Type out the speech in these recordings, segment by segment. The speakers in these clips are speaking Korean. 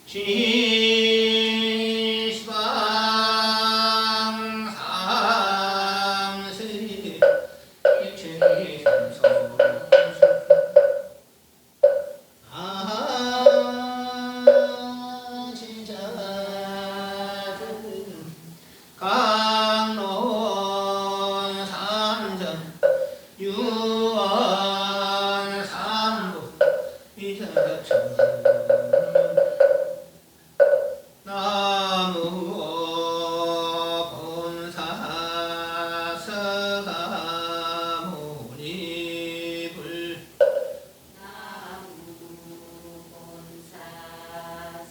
시방 삼세 일체의 삼소 진자들 강론 삼전 유언 삼부 이자천 나무 본사 서가모니불 나무 본사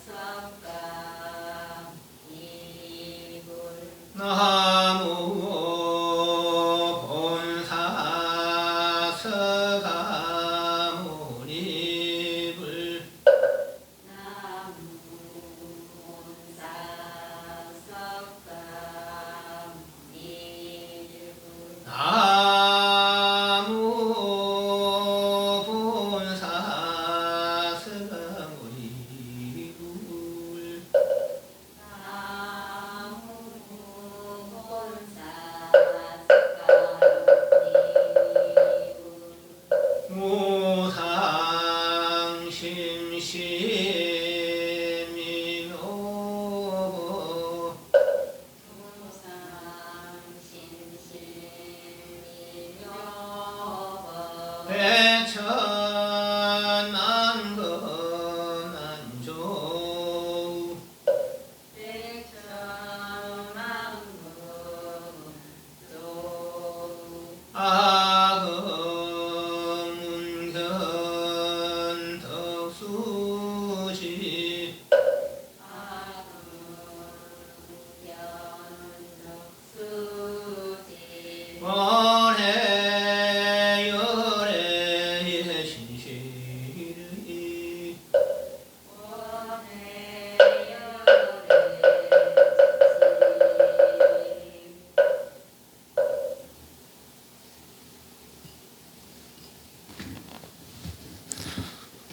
석가모니불 나무 본사 서가모니불 나무 본사 석가모니불 나무 본사 서가모니불 나무 본사 석가모니불 무상심시미노 무상심심미묘법 백천만건난조 백천만금조 아금문견 덕수지 아금견덕수지 원해열의 신실이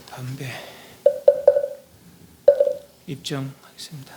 담배 입정하겠습니다.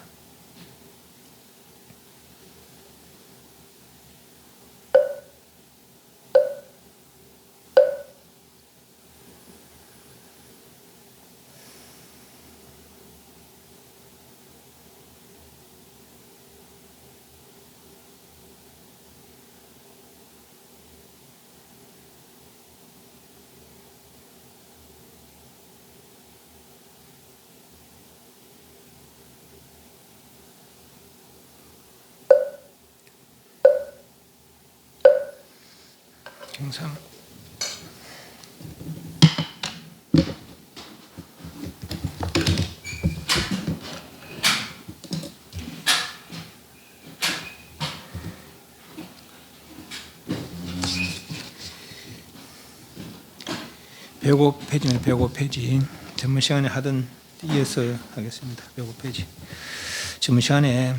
경상 배고 폐지는 배고 폐지 전문 시간에 하던 이어서 하겠습니다. 배고 폐지 전문 시간에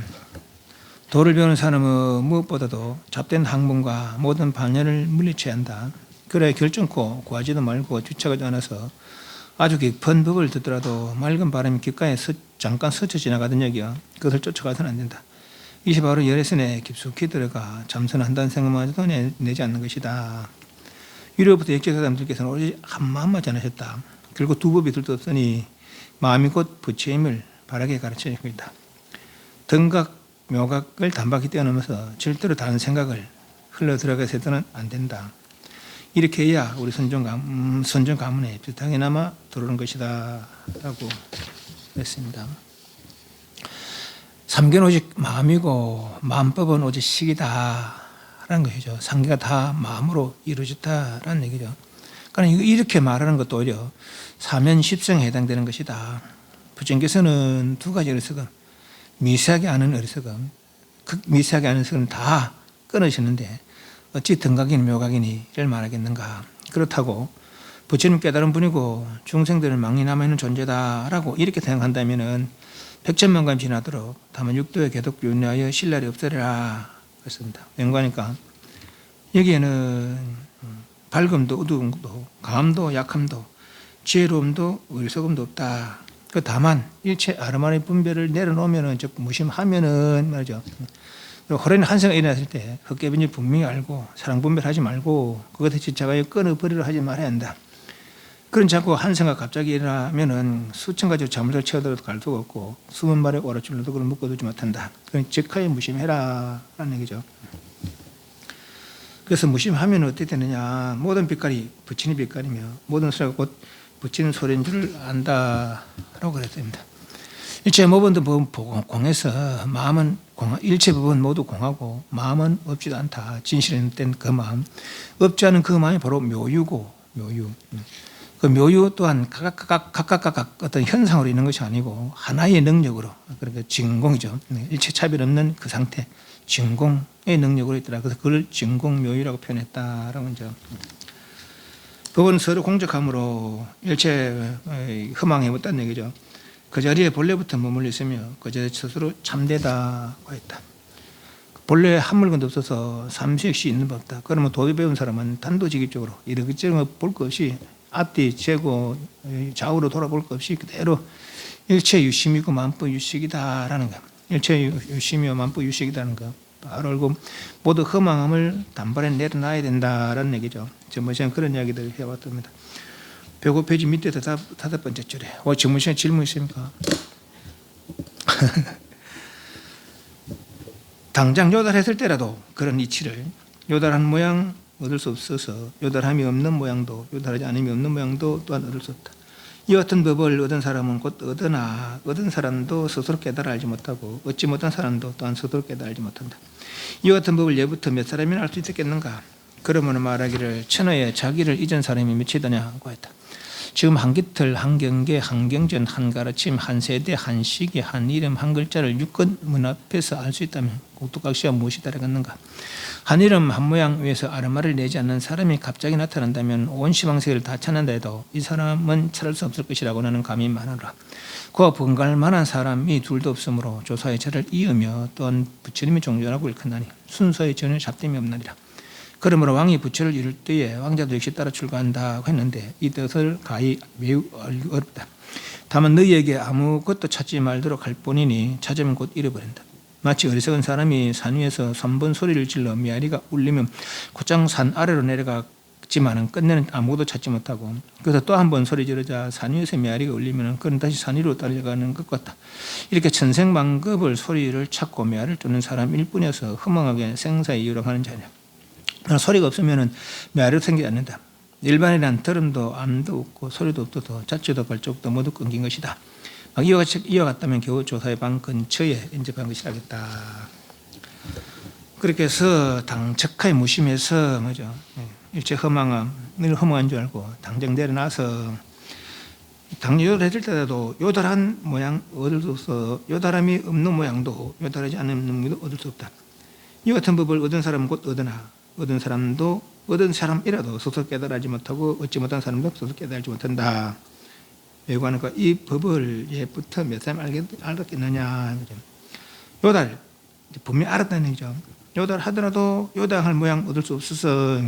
도를 배우는 사람은 무엇보다도 잡된 학문과 모든 반열을 물리쳐야 한다. 그래 결정코 구하지도 말고 주책하지 않아서 아주 깊은 법을 듣더라도 맑은 바람이 귓가에 잠깐 스쳐 지나가던 여기야 그것을 쫓아가서는 안 된다. 이것이 바로 열애선에 깊숙이 들어가 잠선한다는 생각마저도 내지 않는 것이다. 유로부터 역적 사람들께서는 오로지 한 마음만 전하셨다. 결국 두 법이 둘 데 없으니 마음이 곧 부처임을 바라게 가르쳐 줍니다. 등각, 묘각을 단박히 떼어넘어서 절대로 다른 생각을 흘러 들어가서는 안 된다. 이렇게 해야 우리 선정 가문에 비슷하게나마 들어오는 것이다 라고 했습니다. 삼계는 오직 마음이고 마음법은 오직 식이다 라는 것이죠. 삼계가 다 마음으로 이루어졌다라는 얘기죠. 그러니까 이렇게 말하는 것도 오히려 사면십성에 해당되는 것이다. 부처님께서는 두 가지 어리석음, 미세하게 아는 어리석음, 미세하게 아는 어리석음은 다 끊으셨는데 어찌 등각이니 묘각이니를 말하겠는가. 그렇다고 부처님 깨달은 분이고 중생들은 망리 남아있는 존재다라고 이렇게 생각한다면 백천만감 지나도록 다만 육도의 개독 윤회하여 신랄이 없으리라 그랬습니다. 왠가니까 여기에는 밝음도 어두움도 감도 약함도 지혜로움도 어리석음도 없다. 그 다만 일체 아르마니 분별을 내려놓으면은 즉 무심하면은 말이죠. 호련히 한세가 일어났을 때 헛개변지 분명히 알고 사랑 분별하지 말고 그것에 집착하여 끊어버리려 하지 말아야 한다. 그런 자꾸 한세가 갑자기 일어나면은 수천 가지 잘못을 채워들어도 갈 수가 없고 숨은 말에 오라줄로도 그걸 묶어두지 못한다. 그건 즉하에 무심해라 라는 얘기죠. 그래서 무심하면 어떻게 되느냐. 모든 빛깔이 부처의 빛깔이며 모든 소리가 곧 부처의 소리인 줄 안다라고 그랬습니다. 일체 모범도 공해서 마음은 일체 법은 모두 공하고 마음은 없지도 않다. 진실에 된 그 마음, 없지 않은 그 마음이 바로 묘유고 묘유. 그 묘유 또한 각각 어떤 현상으로 있는 것이 아니고 하나의 능력으로, 그러니까 진공이죠. 일체 차별 없는 그 상태, 진공의 능력으로 있더라. 그래서 그걸 진공묘유라고 표현했다라고 이제. 법은 서로 공적함으로 일체 허망해 못다는 얘기죠. 그 자리에 본래부터 머물러 있으며 그 자리에 스스로 참되다고 했다. 본래 한 물건도 없어서 삼수역시 있는 법 없다. 그러면 도비 배운 사람은 단도직입적으로 이러저러 볼 것 없이 앞뒤 재고 좌우로 돌아볼 것 없이 그대로 일체 유심이고 만법 유식이다라는 거. 일체 유심이요 만법 유식이다는 거. 바로 알고 모두 허망함을 단번에 내려놔야 된다라는 얘기죠. 전번 시간 그런 이야기들을 해왔답니다. 105페이지 밑에 다섯 번째 줄에 전번 시간 질문 있습니까? 당장 요달했을 때라도 그런 이치를 요달한 모양 얻을 수 없어서 요달함이 없는 모양도 요달하지 않음이 없는 모양도 또한 얻을 수 없다. 이 같은 법을 얻은 사람은 곧 얻으나 얻은 사람도 스스로 깨달아 알지 못하고 얻지 못한 사람도 또한 스스로 깨달아 알지 못한다. 이 같은 법을 예부터 몇 사람이나 알 수 있겠는가? 그러므로 말하기를 천하에 자기를 잊은 사람이 몇이더냐고 했다. 지금 한 깃털, 한 경계, 한 경전, 한 가르침, 한 세대, 한 시기, 한 이름, 한 글자를 육건 문 앞에서 알 수 있다면 꼭두각시가 무엇이 다르겠는가? 한 이름, 한 모양 위에서 아르마를 내지 않는 사람이 갑자기 나타난다면 온 시방세계를 다 찾는다 해도 이 사람은 찾을 수 없을 것이라고 나는 감히 말하노라. 그와 번갈할 만한 사람이 둘도 없으므로 조사의 차를 이으며 또한 부처님이 종전하고 일컫나니 순서에 전혀 잡됨이 없나니라. 그러므로 왕이 부처를 이룰 때에 왕자도 역시 따라 출가한다고 했는데 이 뜻을 가히 매우 알기 어렵다. 다만 너희에게 아무것도 찾지 말도록 할 뿐이니 찾으면 곧 잃어버린다. 마치 어리석은 사람이 산 위에서 3번 소리를 질러 메아리가 울리면 곧장 산 아래로 내려갔지만은 끝내는 아무것도 찾지 못하고 그래서 또 한 번 소리 지르자 산 위에서 메아리가 울리면 그는 다시 산 위로 따라가는 것 같다. 이렇게 천생만급을 소리를 찾고 메아리를 쫓는 사람일 뿐이어서 허망하게 생사의 이유로 하는 자냐. 소리가 없으면 메아리도 생기지 않는다. 일반이란 들음도 암도 없고 소리도 없어도 자체도 발족도 모두 끊긴 것이다. 이어갔다면 겨우 조사의 방 근처에 인접한 것이라겠다. 그렇게 해서 당척하에 무심해서 뭐죠? 일체 허망함, 늘 허망한 줄 알고 당장 내려놔서 당뇨를 해줄 때라도 요달한 모양 얻을 수 없어 요달함이 없는 모양도 요달하지 않은 모양도 얻을 수 없다. 이 같은 법을 얻은 사람은 곧 얻으나 얻은 사람도 얻은 사람이라도 스스로 깨달지 못하고 얻지 못한 사람도 스스로 깨달지 못한다. 외관과 이 법을 예부터 몇 사람 알았겠느냐. 요달 분명히 알았다는 얘기죠. 요달 하더라도 요달할 모양 얻을 수 없어서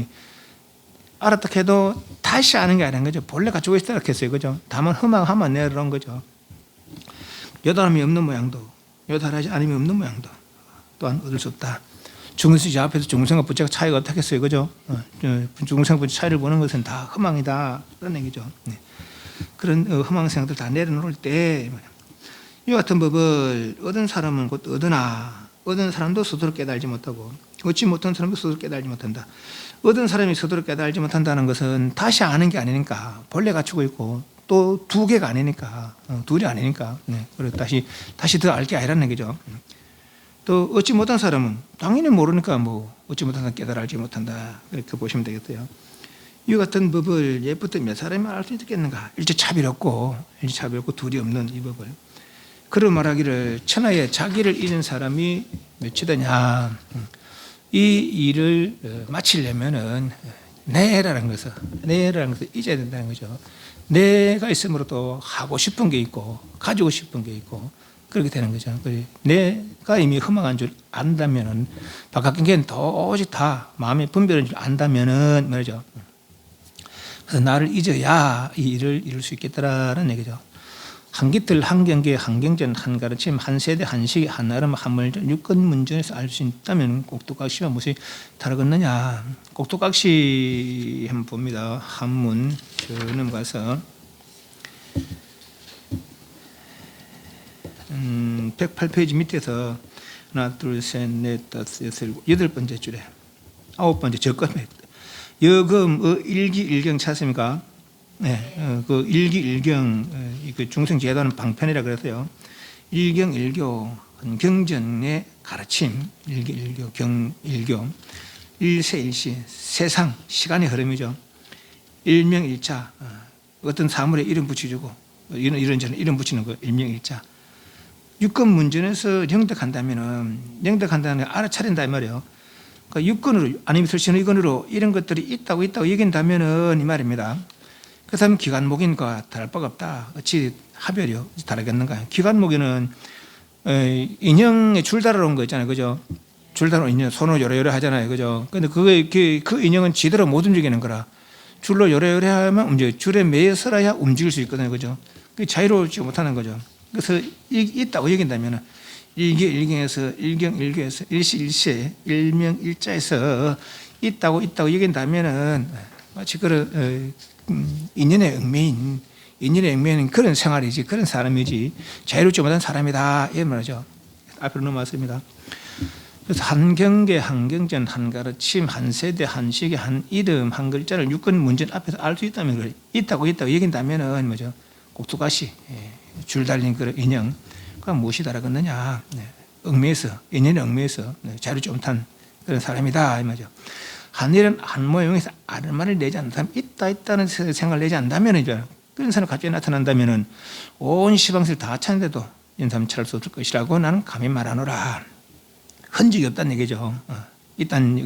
알았다 해도 다시 아는 게 아닌 거죠. 본래 가지고 있었다 했어요. 그죠? 다만 허망하면 내려온 거죠. 요달함이 없는 모양도 요달하지 않음이 없는 모양도 또한 얻을 수 없다. 중생이 앞에서 중생과 부처가 차이가 어떻겠어요. 그죠? 중생 부처 차이를 보는 것은 다 허망이다. 그런 얘기죠. 네. 그런 허망 생각들 다 내려놓을 때 이 같은 법을 얻은 사람은 곧 얻으나 얻은 사람도 스스로 깨달지 못하고 얻지 못한 사람도 스스로 깨달지 못한다. 얻은 사람이 스스로 깨달지 못한다는 것은 다시 아는 게 아니니까 본래 갖추고 있고 또 두 개가 아니니까 둘이 아니니까 네. 그래서 다시 더 알 게 아니라는 얘기죠. 또 얻지 못한 사람은 당연히 모르니까 뭐 얻지 못한 사람 깨달아 알지 못한다. 그렇게 보시면 되겠어요. 이 같은 법을 예부터 몇 사람이 알 수 있겠는가? 일체 차별 없고 둘이 없는 이 법을. 그런 말하기를 천하에 자기를 잃은 사람이 몇이더냐. 이 일을 마치려면은 내라는 것을 잊어야 된다는 거죠. 내가 있으므로 또 하고 싶은 게 있고 가지고 싶은 게 있고 그렇게 되는 거죠. 내가 이미 허망한 줄 안다면은 바깥 게 도저히 다 마음의 분별인 줄 안다면은 말이죠. 그래서 나를 잊어야 이 일을 이룰 수 있겠다라는 얘기죠. 한기틀 한경계 한경전 한가르침 한세대 한시기 한아름 한물전 육근문전에서 알 수 있다면 꼭두각시와 무엇이 다르겠느냐. 꼭두각시 한번 봅니다. 한문 저는 가서 108페이지 밑에서 하나 둘셋넷 다섯 여섯 일곱 여덟 번째 줄에 아홉 번째 저금에 여금 일기 일경 찾습니까? 네, 그 일기 일경 그 중생제도는 방편이라 그래서요. 일경 일교 경전의 가르침 일기 일교 경 일교 일세 일시 세상 시간의 흐름이죠. 일명일자 어떤 사물에 이름 붙여주고 이런저런 이름 붙이는 거 일명일자. 육권 문전에서 영덕한다면은 영덕한다는 걸 알아차린다 이 말이에요. 그러니까 육권으로 아니면 설신의 이건으로 이런 것들이 있다고 얘기한다면은 이 말입니다. 그렇다면 기관목인과 다를 바가 없다. 어찌 하별이요? 다르겠는가? 기관목에는 인형에 줄 달아놓은 거 있잖아요, 그죠? 줄 달아놓은 인형 손으로 요래요래 하잖아요, 그죠? 근데 그 인형은 지대로 못 움직이는 거라. 줄로 요래요래 하면 움직여. 줄에 매여서라야 움직일 수 있거든요, 그죠? 그 자유로우지 못하는 거죠. 그래서 있다고 얘기한다면 일기 일경에서 일경 일교에서 일시 일시에 일명 일자에서 있다고 얘기한다면은 마치 그런 인연의 얽매인 그런 생활이지 그런 사람이지 자유롭지 못한 사람이다 이 말이죠. 앞으로 넘어왔습니다. 그래서 한경계 한경전 한가르침 한세대 한시기 한이름 한글자를 육근 문전 앞에서 알 수 있다면 그래. 있다고 얘기한다면은 뭐죠? 꼭두가시 줄 달린 그 인형 그 무엇이 다르겠느냐? 얽매여서 인연의 얽매여서 자유롭지 못한 그런 사람이다 이 말이죠. 한일은 한 모형에서 아르마를 내지 않는 사람 있다는 생각을 내지 않는다면 그런 사람이 갑자기 나타난다면 온 시방세를 다 찾는데도 이런 사람 찾을 수 없을 것이라고 나는 감히 말하노라. 흔적이 없다는 얘기죠. 일단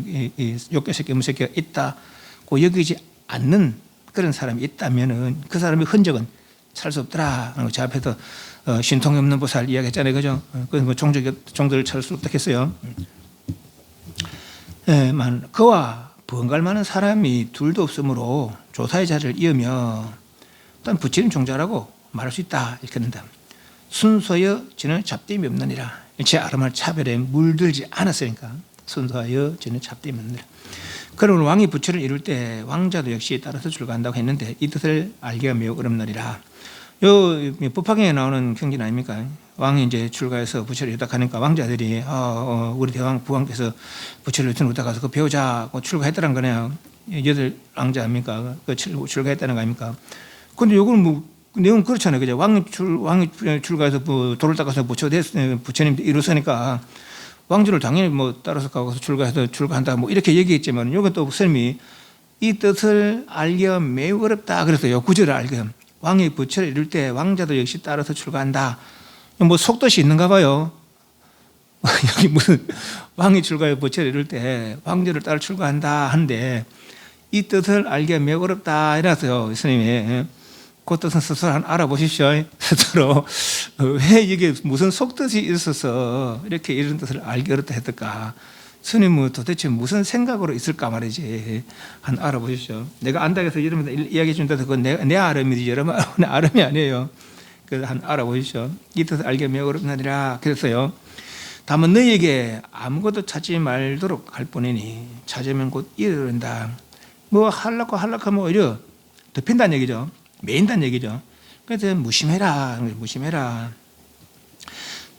욕교새끼 무새끼가 있다고 여기지 않는 그런 사람이 있다면 그 사람의 흔적은 찾을 수 없더라. 제 앞에서 신통이 없는 보살 이야기했잖아요, 그죠? 그래서 뭐 종들을 찾을 수 없다 했어요. 그와 번갈 많은 사람이 둘도 없으므로 조사의 자리를 이으며 또한 부처님 종자라고 말할 수 있다 이렇게 한다. 순소여 지는 잡됨이 없느니라. 제 아름할 차별에 물들지 않았으니까 순소하여 지는 잡됨이 없느니라. 그러므로 왕이 부처를 이룰 때 왕자도 역시 따라서 출가한다고 했는데 이 뜻을 알기가 매우 어렵느니라. 요 법화경에 나오는 경진 아닙니까? 왕이 이제 출가해서 부처를 이루다 가니까 왕자들이 우리 대왕 부왕께서 부처를 이루다 가서 그 배우자고 출가했다는 거네요. 여덟 왕자 아닙니까? 그 출가했다는 거 아닙니까? 근데 요거는 뭐 내용은 그렇잖아요, 그죠? 왕이 출가해서 돌을 닦아서 부처님 이루었으니까 왕주를 당연히 뭐 따라서 가서 출가해서 출가한다 뭐 이렇게 얘기했지만 요건 또 스님이 이 뜻을 알기가 매우 어렵다 그래서요. 구절을 알기가 왕이 부처를 이룰 때 왕자도 역시 따라서 출가한다. 뭐 속뜻이 있는가 봐요. 여기 무슨 왕이 출가해 부처를 이룰 때 왕자를 따라 출가한다 하는데 이 뜻을 알기가 매우 어렵다 이라서요. 스님이 그 뜻은 스스로 알아보십시오. 스스로 왜 이게 무슨 속뜻이 있어서 이렇게 이런 뜻을 알기 어렵다 했을까? 스님은 도대체 무슨 생각으로 있을까 말이지. 한 알아보십시오. 내가 안다고 해서 여러분들 이야기해 준다 해서 그건 내 아름이지 여러분 아름이 아니에요. 그래서 한 알아보십시오. 이 뜻을 알기가 매우 어렵나니라. 그래서요. 다만 너희에게 아무것도 찾지 말도록 할 뿐이니 찾으면 곧 이르는다. 뭐 하려고 하면 오히려 덮인다는 얘기죠. 매인다는 얘기죠. 그래서 무심해라.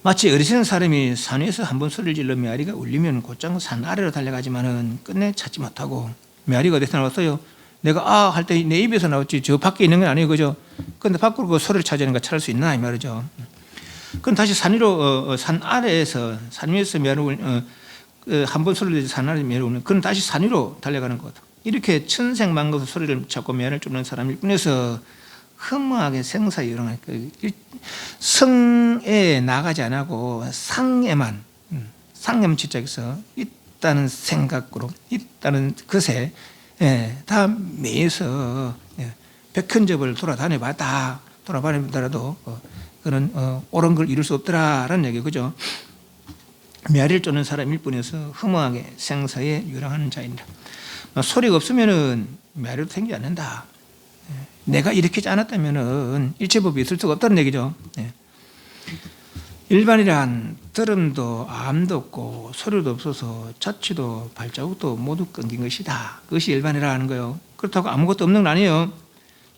마치 어리석은 사람이 산 위에서 한번 소리를 질러 메아리가 울리면 곧장 산 아래로 달려가지만은 끝내 찾지 못하고 메아리가 어디서 나왔어요? 내가 할 때 내 입에서 나왔지 저 밖에 있는 건 아니에요, 그죠? 그런데 밖으로 그 소리를 찾으니까 찾을 수 있나 이 말이죠. 그럼 다시 산 위로 산 아래에서 산 위에서 메아리를 한번 소리를 내서 산 아래 메아리를 울면 그럼 다시 산 위로 달려가는 거다. 이렇게 천생만고서 소리를 찾고 메아리를 쫓는 사람일 뿐에서 허무하게 생사에 일어나니까 성에 나가지 않고 상에만 집착해서 있다는 생각으로 있다는 것에 다 매여서 백현접을 돌아다녀봐도 그런 옳은 걸 이룰 수 없더라라는 얘기 그죠? 메아리를 쫓는 사람일 뿐이어서 허무하게 생사에 유랑하는 자입니다. 소리가 없으면은 메아리도 생기지 않는다. 내가 일으키지 않았다면은 일체법이 있을 수가 없다는 얘기죠. 예. 일반이란 들음도 암도 없고 소리도 없어서 자취도 발자국도 모두 끊긴 것이다. 그것이 일반이라는 거예요. 그렇다고 아무것도 없는 건 아니에요.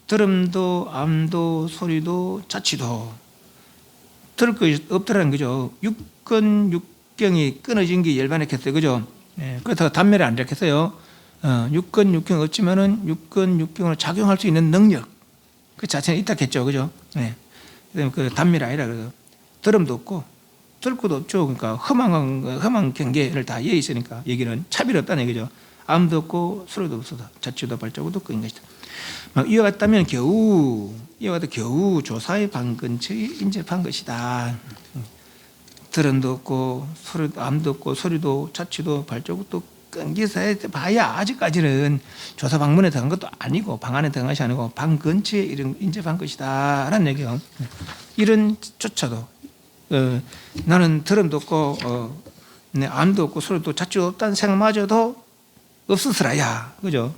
들음도 암도 소리도 자취도 들을 것이 없더라는 거죠. 육건 육경이 끊어진 게 일반이겠어요, 그죠? 예, 그렇다고 단멸이 안 됐겠어요. 육건 육경 없지만은 육건 육경으로 작용할 수 있는 능력 그 자체는 있다겠죠, 그죠? 예, 그 단멸이 아니라 그래요. 들음도 없고 들을 것도 없죠. 그러니까 험한 경계를 다 이해 있으니까 여기는 차별이 없다는 얘기죠. 암도 없고 소리도 없어도 자취도 발자국도 끊인 것이다. 이와 같다면 겨우 조사의 방 근처에 인접한 것이다. 들음도 없고 암도 없고 소리도 자취도 발자국도 끊기서 봐야 아직까지는 조사 방문에 들어간 것도 아니고 방 안에 들어간 것이 아니고 방 근처에 인접한 것이다 라는 얘기예요. 이런 조차도 나는 들음도 없고 암도 없고 소리도 자취도 없다는 생각마저도 없었으라야, 그죠?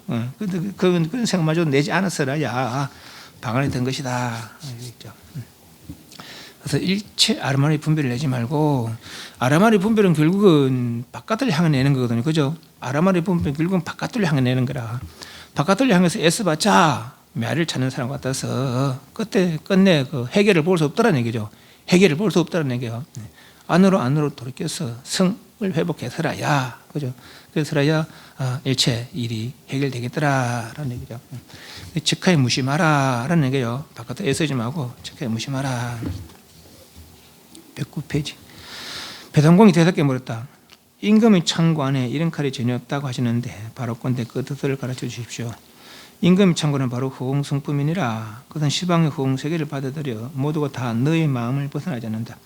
그런 생각마저도 내지 않았으라야 방 안에 든 것이다. 그래서 일체 아르마리 분별을 내지 말고, 아르마리 분별은 결국은 바깥을 향해 내는 거거든요, 그죠? 아르마리 분별은 결국은 바깥을 향해 내는 거라. 바깥을 향해서 애써봤자 메아리를 찾는 사람 같아서 그때 끝내 그 해결을 볼 수 없다는 얘기죠. 해결을 볼 수 없다는 얘기예요. 안으로 돌이켜서 성을 회복해서라야, 그죠? 그래서라야 일체 일이 해결되겠더라라는 얘기죠. 즉하에 무심하라라는 얘기예요. 바깥에 애쓰지 말고 즉하에 무심하라. 109페이지. 배당공이 대답게 물었다. 임금의 창고 안에 이런 칼이 전혀 없다고 하시는데 바로 꼰대 그 뜻을 가르쳐 주십시오. 임금의 창고는 바로 호응성품이니라. 그것은 시방의 호응세계를 받아들여 모두가 다 너의 마음을 벗어나지 않는다.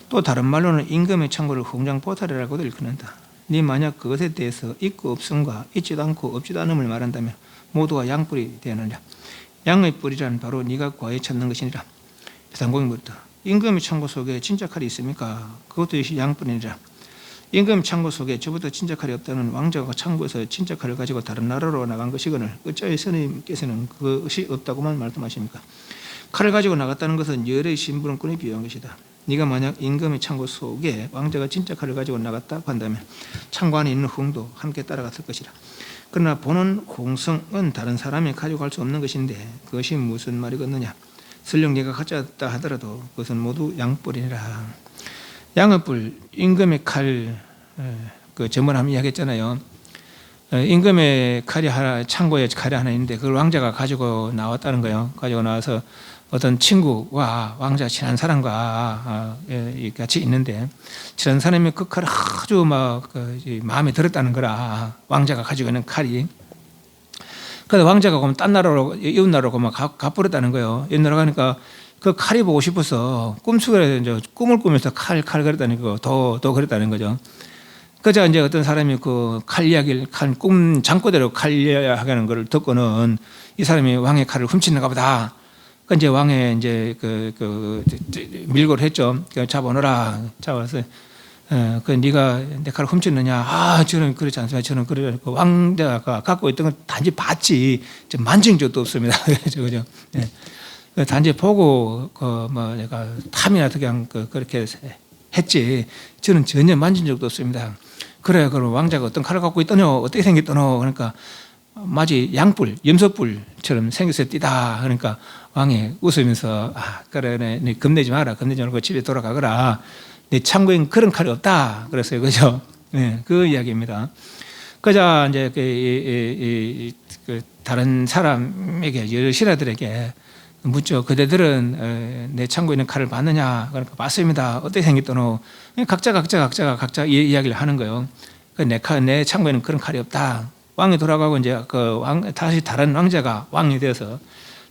또 다른 말로는 임금의 창고를 홍장보살이라고도 일컫는다. 네 만약 그것에 대해서 있고 없음과 있지도 않고 없지도 않음을 말한다면 모두가 양뿔이 되느니라. 양의 뿔이란 바로 네가 과에 찾는 것이니라. 배당공이 묻다. 임금의 창고 속에 진짜 칼이 있습니까? 그것도 역시 양뿔이니라. 임금 창고 속에 저부터 진짜 칼이 없다는 왕자가 창고에서 진짜 칼을 가지고 다른 나라로 나간 것이거늘 어찌하여 스님께서는 그것이 없다고만 말씀하십니까? 칼을 가지고 나갔다는 것은 열의 심부름꾼이 비유한 것이다. 네가 만약 임금의 창고 속에 왕자가 진짜 칼을 가지고 나갔다고 한다면 창고 안에 있는 홍도 함께 따라갔을 것이라. 그러나 보는 홍성은 다른 사람이 가지고 갈 수 없는 것인데 그것이 무슨 말이겠느냐? 설령 네가 가져왔다 하더라도 그것은 모두 양뿔이니라. 양의 뿔, 임금의 칼, 그 전번에 한번 이야기했잖아요. 임금의 칼이 하나, 창고에 칼이 하나 있는데 그걸 왕자가 가지고 나왔다는 거예요. 가지고 나와서 어떤 친구와 왕자 친한 사람과 같이 있는데 친한 사람이 그 칼을 아주 막 마음에 들었다는 거라. 왕자가 가지고 있는 칼이. 그래서 왕자가 그러면 딴 나라로 이웃 나라로 막 가버렸다는 거예요. 이웃 나라 가니까 그 칼이 보고 싶어서 꿈속에 이제 꿈을 꾸면서 칼 그랬다는 거, 더 그랬다는 거죠. 그자 이제 어떤 사람이 그 칼 이야기를 꿈 잠꼬대로 칼 이야기하는 걸 듣고는 이 사람이 왕의 칼을 훔치는가 보다. 그 이제 왕의 이제 밀고를 했죠. 잡아오너라. 잡아서 그 네가 내 칼을 훔쳤느냐? 저는 그렇지 않습니다. 저는 그러지 않고 왕자가 갖고 있던 건 단지 봤지 만진 적도 없습니다. 그죠? 네. 단지 보고 내가 탐이나 그냥 그렇게 했지 저는 전혀 만진 적도 없습니다. 그래 그럼 왕자가 어떤 칼을 갖고 있더뇨? 어떻게 생겼더뇨? 그러니까 마치 양뿔, 염소뿔처럼 생겨서 띠다. 그러니까 왕이 웃으면서 그래 네 겁내지 마라. 겁내지 말고 집에 돌아가거라. 내 창고엔 그런 칼이 없다. 그랬어요. 그죠? 네, 그 이야기입니다. 그자 이제 그 다른 사람에게 여러 신하들에게 묻죠. 그대들은 내 창고에 있는 칼을 봤느냐? 그러니까 봤습니다. 어떻게 생겼더노? 각자 이야기를 하는 거예요. 내 창고에는 그런 칼이 없다. 왕이 돌아가고 이제 다시 다른 왕자가 왕이 되어서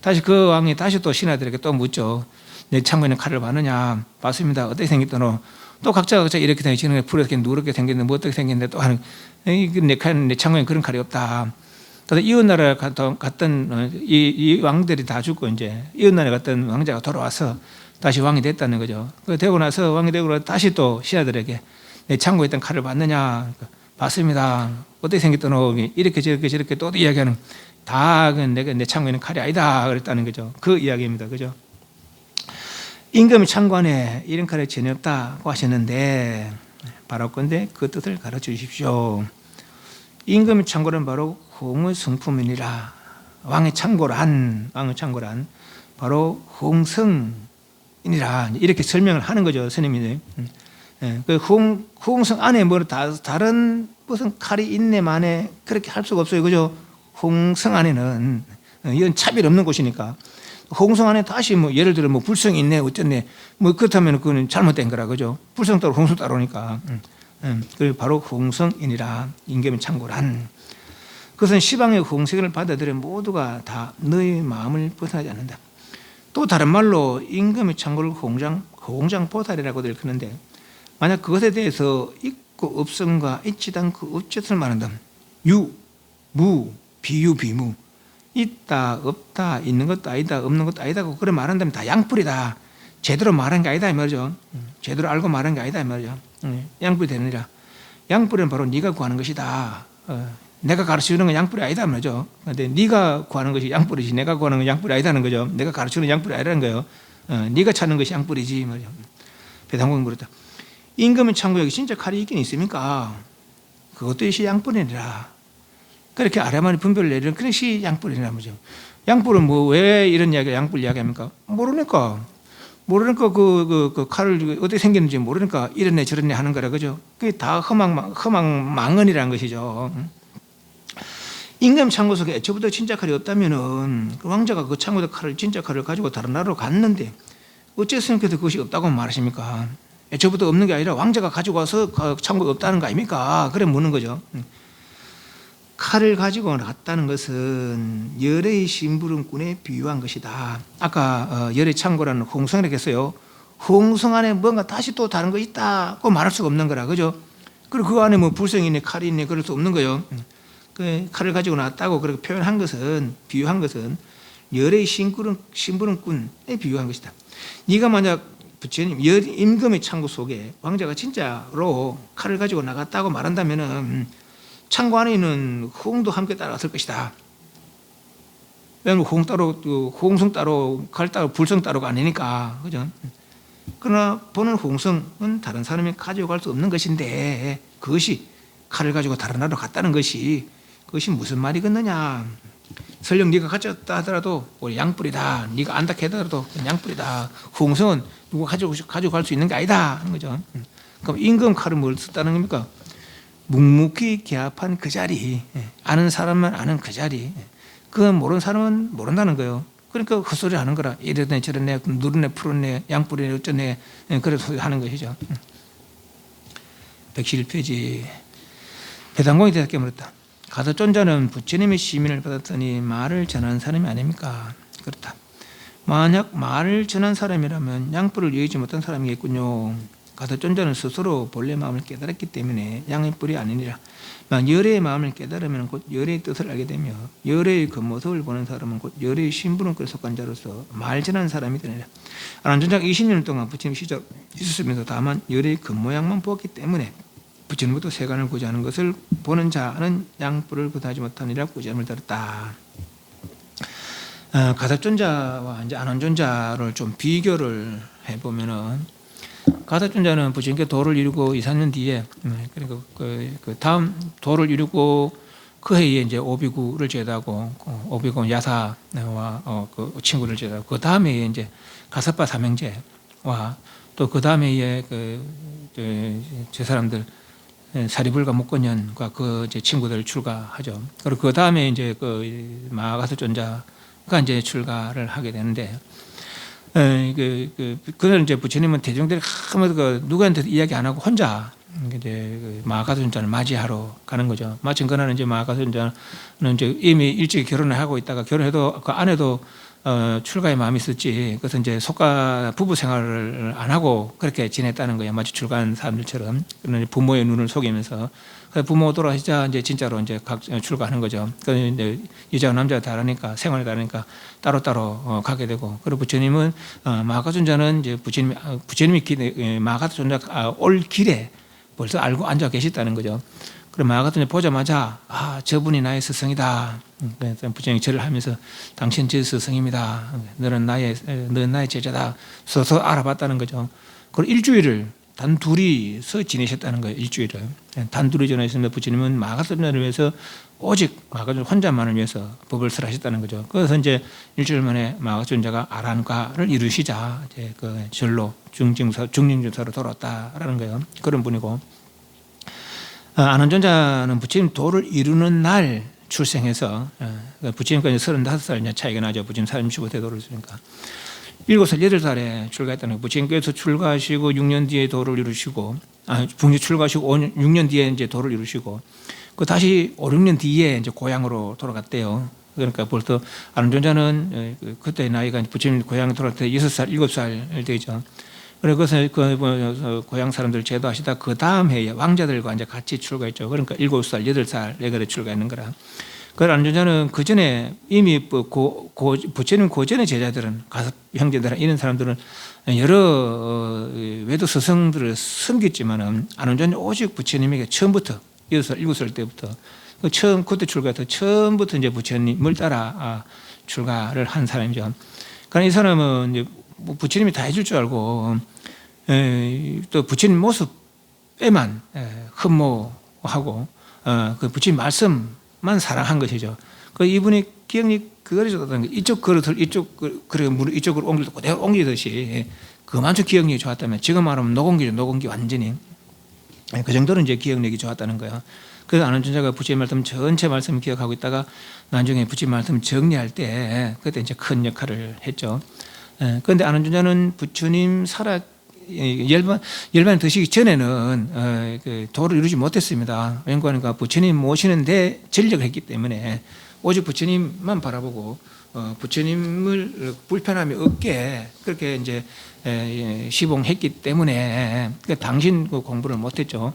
다시 그 왕이 다시 또 신하들에게 또 묻죠. 내 창고에는 칼을 봤느냐? 봤습니다. 어떻게 생겼더노? 또 각자 이렇게 생기는 푸르게 누렇게 생겼는데 뭐 어떻게 생겼는데 또 하는 내 창고에는 그런 칼이 없다. 또 이웃나라에 갔던 이 왕들이 다 죽고 이제 이웃나라에 갔던 왕자가 돌아와서 다시 왕이 됐다는 거죠. 되고 나서 왕이 되고 다시 또 신하들에게 내 창고에 있던 칼을 봤느냐? 봤습니다. 어떻게 생겼더노? 이렇게 저렇게 또 이야기하는 다 내가 내 창고에 있는 칼이 아니다 그랬다는 거죠. 그 이야기입니다. 그죠? 임금의 창고 안에 이런 칼이 전혀 없다고 하셨는데 바라건대 그 뜻을 가르쳐 주십시오. 임금의 창고는 바로 홍의 성품이니라. 왕의 창고란 바로 홍성이니라. 이렇게 설명을 하는 거죠, 스님이. 그 홍성 안에 뭐 다른 무슨 칼이 있네 만에 그렇게 할 수가 없어요, 그죠? 홍성 안에는 이건 차별 없는 곳이니까. 홍성 안에 다시 뭐 예를 들어 뭐 불성이 있네 어쨌네 뭐 그렇다면 그거는 잘못된 거라, 그죠? 불성 따로 홍성 따로니까. 그 바로 홍성이니라. 임금의 창고란. 그것은 시방의 홍색을 받아들여 모두가 다 너의 마음을 벗어나지 않는다. 또 다른 말로 임금의 창고를 공장보살이라고도 일컫는데 만약 그것에 대해서 있고 없음과 있지도 않고 없짓을 말한다. 유, 무, 비유, 비무. 있다, 없다, 있는 것도 아니다, 없는 것도 아니다고 그래 말한다면 다 양뿔이다. 제대로 말한 게 아니다 이 말이죠. 제대로 알고 말한 게 아니다 이 말이죠. 양뿔이 되느니라. 양뿔은 바로 네가 구하는 것이다. 내가 가르쳐주는 건 양뿔이 아니다 말이죠. 그런데 네가 구하는 것이 양뿔이지 내가 구하는 건 양뿔이 아니다는 거죠. 내가 가르쳐주는 양뿔이 아니라는 거예요. 네가 찾는 것이 양뿔이지 말이죠. 배당공이 물었다. 임금의 창고 여기 진짜 칼이 있긴 있습니까? 그것도 이시 양뿔이니라. 그렇게 아래만이 분별을 내리는 그런 시 양뿔이라는 거죠. 양뿔은 뭐 왜 이런 이야기 양뿔 이야기합니까? 모르니까 그 칼을 어떻게 생겼는지 모르니까 이런 애 저런 애 하는 거라, 그죠? 그게 다 허망망언이라는 것이죠. 임금 창고 속에 애초부터 진짜 칼이 없다면은 그 왕자가 그 창고에 진짜 칼을 가지고 다른 나라로 갔는데 어째 스님께서 그것이 없다고 말하십니까? 애초부터 없는 게 아니라 왕자가 가지고 와서 그 창고에 없다는 거 아닙니까? 그래 묻는 거죠. 칼을 가지고 났다는 것은 열의 심부름꾼에 비유한 것이다. 아까 열의 창고라는 홍성이라고 했어요. 홍성 안에 뭔가 다시 또 다른 거 있다고 말할 수가 없는 거라, 그죠? 그리고 그 안에 뭐 불성이 있네, 칼이 있네, 그럴 수 없는 거예요. 그 칼을 가지고 났다고 그렇게 표현한 것은, 비유한 것은 열의 심부름꾼에 비유한 것이다. 네가 만약 부처님 임금의 창고 속에 왕자가 진짜로 칼을 가지고 나갔다고 말한다면은 창고 안에 있는 홍도 함께 따라갔을 것이다. 왜냐하면 홍성 따로 칼 따로 불성 따로가 아니니까, 그죠? 그러나 보는 홍성은 다른 사람이 가지고 갈 수 없는 것인데 그것이 칼을 가지고 다른 나라로 갔다는 것이 그것이 무슨 말이겠느냐? 설령 네가 가졌다 하더라도 양뿔이다. 네가 안다 하더라도 양뿔이다. 홍성은 누가 가지고 갈 수 있는 게 아니다 하는 거죠. 그럼 임금 칼을 뭘 썼다는 겁니까? 묵묵히 기합한 그 자리, 아는 사람만 아는 그 자리, 그건 모르는 사람은 모른다는 거예요. 그러니까 헛소리 하는 거라. 이러네 저러네 누르네 푸르네 양뿔이네 어쩌네 그런 소리 하는 것이죠. 111페이지. 배당공이 대답게 물었다. 가서존자는 부처님의 시민을 받았더니 말을 전하는 사람이 아닙니까? 그렇다. 만약 말을 전한 사람이라면 양뿔을 여의지 못한 사람이겠군요. 가서존자는 스스로 본래 마음을 깨달았기 때문에 양의 뿔이 아니니라. 열의 마음을 깨달으면 곧 열의 뜻을 알게 되며 열의 그 모습을 보는 사람은 곧 열의 심부름꾼에 속한 자로서 말 전한 사람이 되니라. 안존자가 20년 동안 부처님 시절 있었으면서 다만 열의 그 모양만 보았기 때문에 부처님부터 세간을 구제하는 것을 보는 자는 양뿔을 구하지 못하니라 구제함을 들었다. 가섭존자와 이제 안원존자를 좀 비교를 해보면은 가섭존자는 부처님께 도를 이루고 2~3년 뒤에 그리고 그 다음 도를 이루고 그 해에 이제 오비구를 제도하고 오비구 야사와 그 친구를 제도하고 그 다음에 이제 가섭바 삼형제와 또 그 다음에 저 사람들 사리불가 목건년과 그 이제 친구들 출가하죠. 그리고 그 다음에 이제 그 마가섭존자가 이제 출가를 하게 되는데, 그날 이제 부처님은 대중들이 누구한테도 이야기 안 하고 혼자 이제 그 마가섭존자를 맞이하러 가는 거죠. 마침 그날은 이제 마가섭존자는 이제 이미 일찍 결혼을 하고 있다가 결혼해도 그 아내도 출가의 마음이 있었지. 그래서 이제 속가 부부 생활을 안 하고 그렇게 지냈다는 거예요. 마치 출가한 사람들처럼. 그런 부모의 눈을 속이면서. 부모 돌아가시자 이제 진짜로 이제 각 출가하는 거죠. 그 이제 여자와 남자가 다르니까 생활이 다르니까 따로따로 가게 되고. 그리고 부처님은 마가존자는 이제 부처님이 마가존자 올 길에 벌써 알고 앉아 계셨다는 거죠. 그럼 마가존자 보자마자 저분이 나의 스승이다. 그래서 부처님이 절을 하면서 당신 제 스승입니다. 너는 나의 제자다. 서서 알아봤다는 거죠. 그리고 일주일을 단 둘이서 지내셨다는 거예요. 일주일을 단 둘이 지내셨는데 부처님은 마가선자를 위해서 오직 마가선 혼자만을 위해서 법을 설하셨다는 거죠. 그래서 이제 일주일 만에 마가선자가 아란가를 이루시자 이제 그 절로 중징조사로 돌아왔다라는 거예요. 그런 분이고, 아난존자는 부처님 도를 이루는 날 출생해서 부처님까지 35살 차이가 나죠. 부처님 35대 도를 이루니까 7살, 8살에 출가했다는 거예요. 부처님께서 출가하시고 6년 뒤에 도를 이루시고, 부처님 출가하시고 6년 뒤에 이제 도를 이루시고, 그 다시 5, 6년 뒤에 이제 고향으로 돌아갔대요. 그러니까 벌써 아난존자는 그때 나이가 부처님 고향에 돌아갈 때 6살, 7살 되죠. 그래서 그 고향 사람들 제도하시다 그 다음 해에 왕자들과 이제 같이 출가했죠. 그러니까 7살, 8살에 그래 출가했는 거라. 그 아난존자는 그 전에 이미 부처님 고전의 제자들은 가섭 형제들 이런 사람들은 여러 외도 스승들을 섬겼지만은 아난존자는 오직 부처님에게 처음부터 6살, 7살 때부터 그때 출가해서 처음부터 이제 부처님을 따라 출가를 한 사람이죠. 그러니까 이 사람은 이제 부처님이 다 해줄 줄 알고 또 부처님 모습에만 흠모하고 그 부처님 말씀만 사랑한 것이죠. 그 이분이 기억력 그거를 이쪽 그릇을 이쪽으로 옮기도 그대로 옮기듯이 그만큼 기억력이 좋았다면, 지금 말하면 노공기죠. 노공기 완전히 그 정도는 이제 기억력이 좋았다는 거예요. 그래서 아난존자가 부처님 말씀 전체 말씀을 기억하고 있다가 나중에 부처님 말씀 정리할 때 그때 이제 큰 역할을 했죠. 그런데 아난존자는 부처님 열반 드시기 전에는 그 도를 이루지 못했습니다. 왜냐하니까 부처님 모시는데 전력을 했기 때문에 오직 부처님만 바라보고 부처님을 불편함이 없게 그렇게 이제 시봉했기 때문에 당신 공부를 못했죠.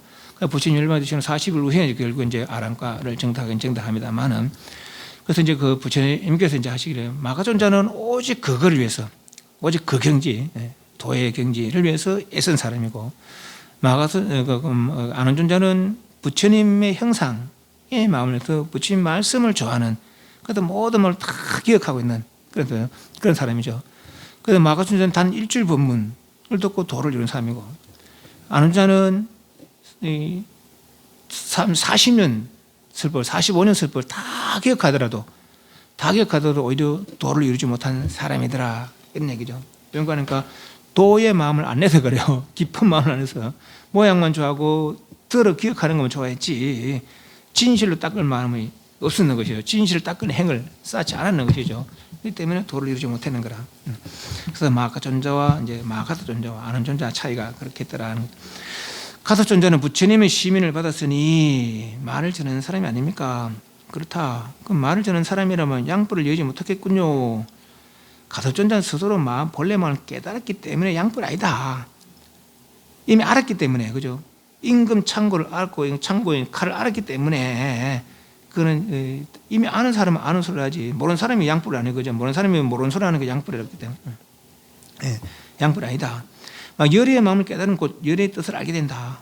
부처님 열반 드시는 40일 후에 결국 이제 아란가를 정답합니다만은, 그래서 이제 그 부처님께서 이제 하시기를 마가존자는 오직 그거를 위해서, 오직 그 경지, 도의 경지를 위해서 애쓴 사람이고, 아난존자는 부처님의 형상의 마음을 더 부처님 말씀을 좋아하는, 그래도 모든 걸 다 기억하고 있는 그런 사람이죠. 그래서 마가존자는 단 일주일 법문을 듣고 도를 이룬 사람이고, 아난존자는 40년 설법, 45년 설법을 다 기억하더라도 오히려 도를 이루지 못한 사람이더라, 이런 얘기죠. 그러니까 도의 마음을 안 내서 그래요. 깊은 마음을 안 내서 모양만 좋아하고 들어 기억하는 것만 좋아했지 진실로 닦을 마음이 없었는 것이죠. 진실을 닦는 행을 쌓지 않았는 것이죠. 그렇기 때문에 도를 이루지 못했는 거라. 그래서 마가존자와 이제 마가사존자와 아난존자 차이가 그렇게 있더라. 가섭존자는 부처님의 시민을 받았으니 말을 전하는 사람이 아닙니까? 그렇다. 그럼 말을 전하는 사람이라면 양보를 여지 못하겠군요. 가섭존자는 스스로 본래 마음을 깨달았기 때문에 양보는 아니다. 이미 알았기 때문에, 그죠? 임금 창고를 알고 창고인 칼을 알았기 때문에 그는 이미 아는 사람은 아는 소리를 하지, 모르는 사람이 양보를 안 해, 그죠? 모르는 사람이 모르는 소리 하는 게 양보를 했기 때문에 양보는 아니다. 막 열의의 마음을 깨달으면 곧 열의의 뜻을 알게 된다.